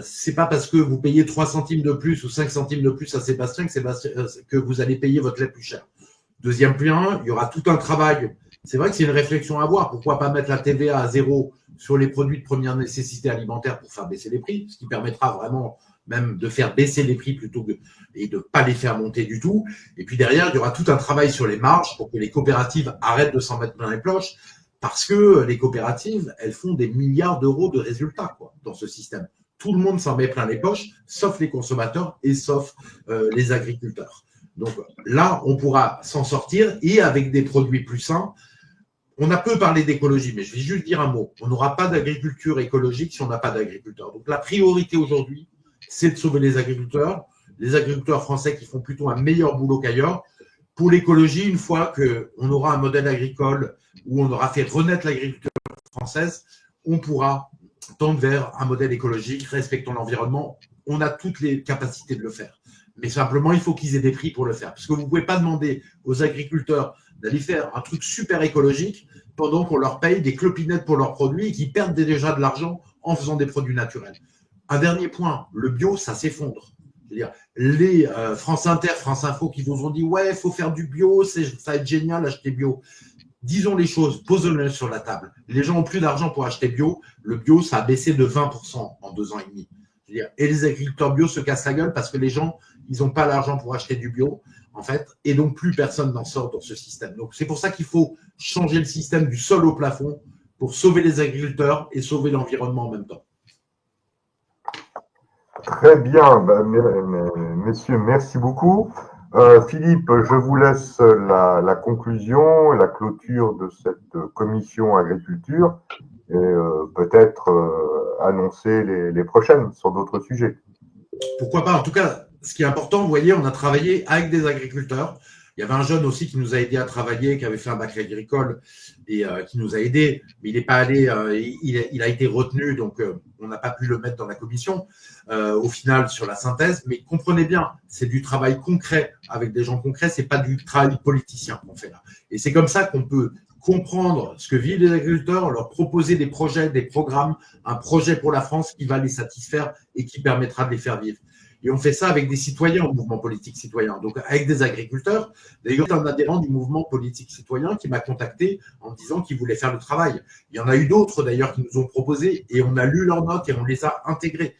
C'est pas parce que vous payez 3 centimes de plus ou 5 centimes de plus à Sébastien que vous allez payer votre lait plus cher. Deuxième point, il y aura tout un travail. C'est vrai que c'est une réflexion à avoir. Pourquoi pas mettre la TVA à 0 sur les produits de première nécessité alimentaire pour faire baisser les prix, ce qui permettra vraiment même de faire baisser les prix plutôt que et de ne pas les faire monter du tout. Et puis derrière, il y aura tout un travail sur les marges pour que les coopératives arrêtent de s'en mettre plein les poches, parce que les coopératives, elles font des milliards d'euros de résultats dans ce système. Tout le monde s'en met plein les poches, sauf les consommateurs et sauf les agriculteurs. Donc là, on pourra s'en sortir et avec des produits plus sains. On a peu parlé d'écologie, mais je vais juste dire un mot. On n'aura pas d'agriculture écologique si on n'a pas d'agriculteurs. Donc la priorité aujourd'hui, c'est de sauver les agriculteurs français qui font plutôt un meilleur boulot qu'ailleurs. Pour l'écologie, une fois qu'on aura un modèle agricole où on aura fait renaître l'agriculture française, on pourra tendre vers un modèle écologique respectant l'environnement. On a toutes les capacités de le faire. Mais simplement, il faut qu'ils aient des prix pour le faire. Parce que vous ne pouvez pas demander aux agriculteurs d'aller faire un truc super écologique pendant qu'on leur paye des clopinettes pour leurs produits et qu'ils perdent déjà de l'argent en faisant des produits naturels. Un dernier point, le bio, ça s'effondre. C'est-à-dire, les France Inter, France Info qui vous ont dit « Ouais, il faut faire du bio, ça va être génial, acheter bio ». Disons les choses, posons-les sur la table. Les gens n'ont plus d'argent pour acheter bio. Le bio, ça a baissé de 20% en 2 ans et demi. Et les agriculteurs bio se cassent la gueule parce que les gens, ils n'ont pas l'argent pour acheter du bio, en fait, et donc plus personne n'en sort dans ce système. Donc c'est pour ça qu'il faut changer le système du sol au plafond pour sauver les agriculteurs et sauver l'environnement en même temps. Très bien, messieurs, merci beaucoup. Philippe, je vous laisse la conclusion, la clôture de cette commission agriculture et peut-être annoncer les prochaines sur d'autres sujets. Pourquoi pas? En tout cas, ce qui est important, vous voyez, on a travaillé avec des agriculteurs. Il y avait un jeune aussi qui nous a aidé à travailler, qui avait fait un bac agricole et qui nous a aidés, mais il n'est pas allé, il a été retenu, donc on n'a pas pu le mettre dans la commission au final sur la synthèse. Mais comprenez bien, c'est du travail concret avec des gens concrets, c'est pas du travail politicien qu'on fait là. Et c'est comme ça qu'on peut comprendre ce que vivent les agriculteurs, leur proposer des projets, des programmes, un projet pour la France qui va les satisfaire et qui permettra de les faire vivre. Et on fait ça avec des citoyens au mouvement politique citoyen, donc avec des agriculteurs. D'ailleurs, un adhérent du mouvement politique citoyen qui m'a contacté en disant qu'il voulait faire le travail. Il y en a eu d'autres d'ailleurs qui nous ont proposé et on a lu leurs notes et on les a intégrés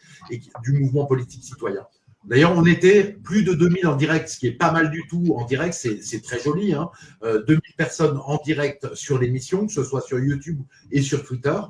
du mouvement politique citoyen. D'ailleurs, on était plus de 2000 en direct, ce qui est pas mal du tout en direct, c'est très joli. 2000 personnes en direct sur l'émission, que ce soit sur YouTube et sur Twitter.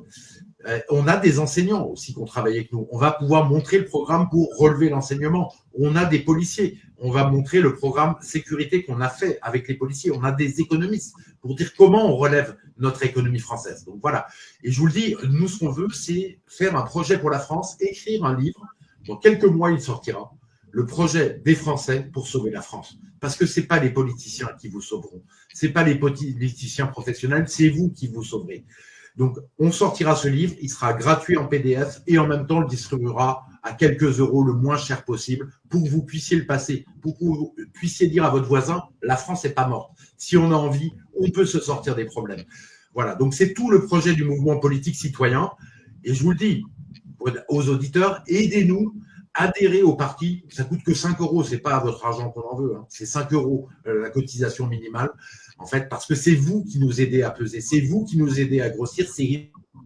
On a des enseignants aussi qui ont travaillé avec nous. On va pouvoir montrer le programme pour relever l'enseignement. On a des policiers. On va montrer le programme sécurité qu'on a fait avec les policiers. On a des économistes pour dire comment on relève notre économie française. Donc voilà. Et je vous le dis, nous, ce qu'on veut, c'est faire un projet pour la France, écrire un livre. Dans quelques mois, il sortira. Le projet des Français pour sauver la France. Parce que ce n'est pas les politiciens qui vous sauveront. Ce n'est pas les politiciens professionnels, c'est vous qui vous sauverez. Donc, on sortira ce livre, il sera gratuit en PDF et en même temps, on le distribuera à quelques euros le moins cher possible pour que vous puissiez le passer, pour que vous puissiez dire à votre voisin, la France n'est pas morte. Si on a envie, on peut se sortir des problèmes. Voilà, donc c'est tout le projet du mouvement politique citoyen. Et je vous le dis aux auditeurs, aidez-nous, adhérez au parti. Ça coûte que 5 euros, c'est pas votre argent qu'on en veut, c'est 5 euros la cotisation minimale. En fait, parce que c'est vous qui nous aidez à peser, c'est vous qui nous aidez à grossir, c'est vous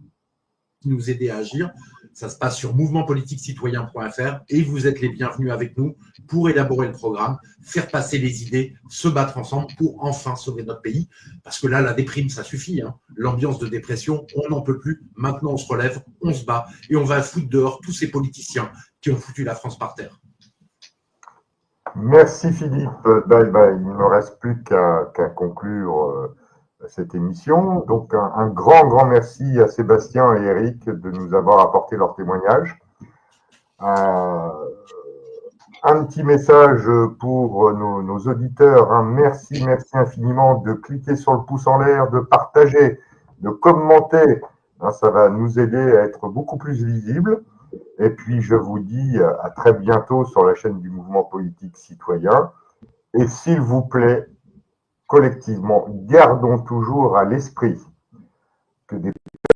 qui nous aidez à agir. Ça se passe sur mouvementpolitiquecitoyen.fr et vous êtes les bienvenus avec nous pour élaborer le programme, faire passer les idées, se battre ensemble pour enfin sauver notre pays. Parce que là, la déprime, ça suffit. L'ambiance de dépression, on n'en peut plus. Maintenant, on se relève, on se bat et on va foutre dehors tous ces politiciens qui ont foutu la France par terre. Merci Philippe. Il ne me reste plus qu'à conclure cette émission. Donc un grand merci à Sébastien et Eric de nous avoir apporté leur témoignage. Un petit message pour nos auditeurs. Hein. Merci infiniment de cliquer sur le pouce en l'air, de partager, de commenter. Hein, ça va nous aider à être beaucoup plus visibles. Et puis, je vous dis à très bientôt sur la chaîne du Mouvement Politique Citoyen. Et s'il vous plaît, collectivement, gardons toujours à l'esprit que des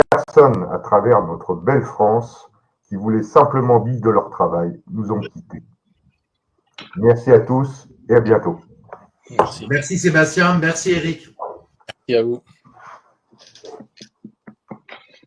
personnes à travers notre belle France qui voulaient simplement vivre de leur travail nous ont quittés. Merci à tous et à bientôt. Merci. Merci Sébastien, merci Eric. Merci à vous.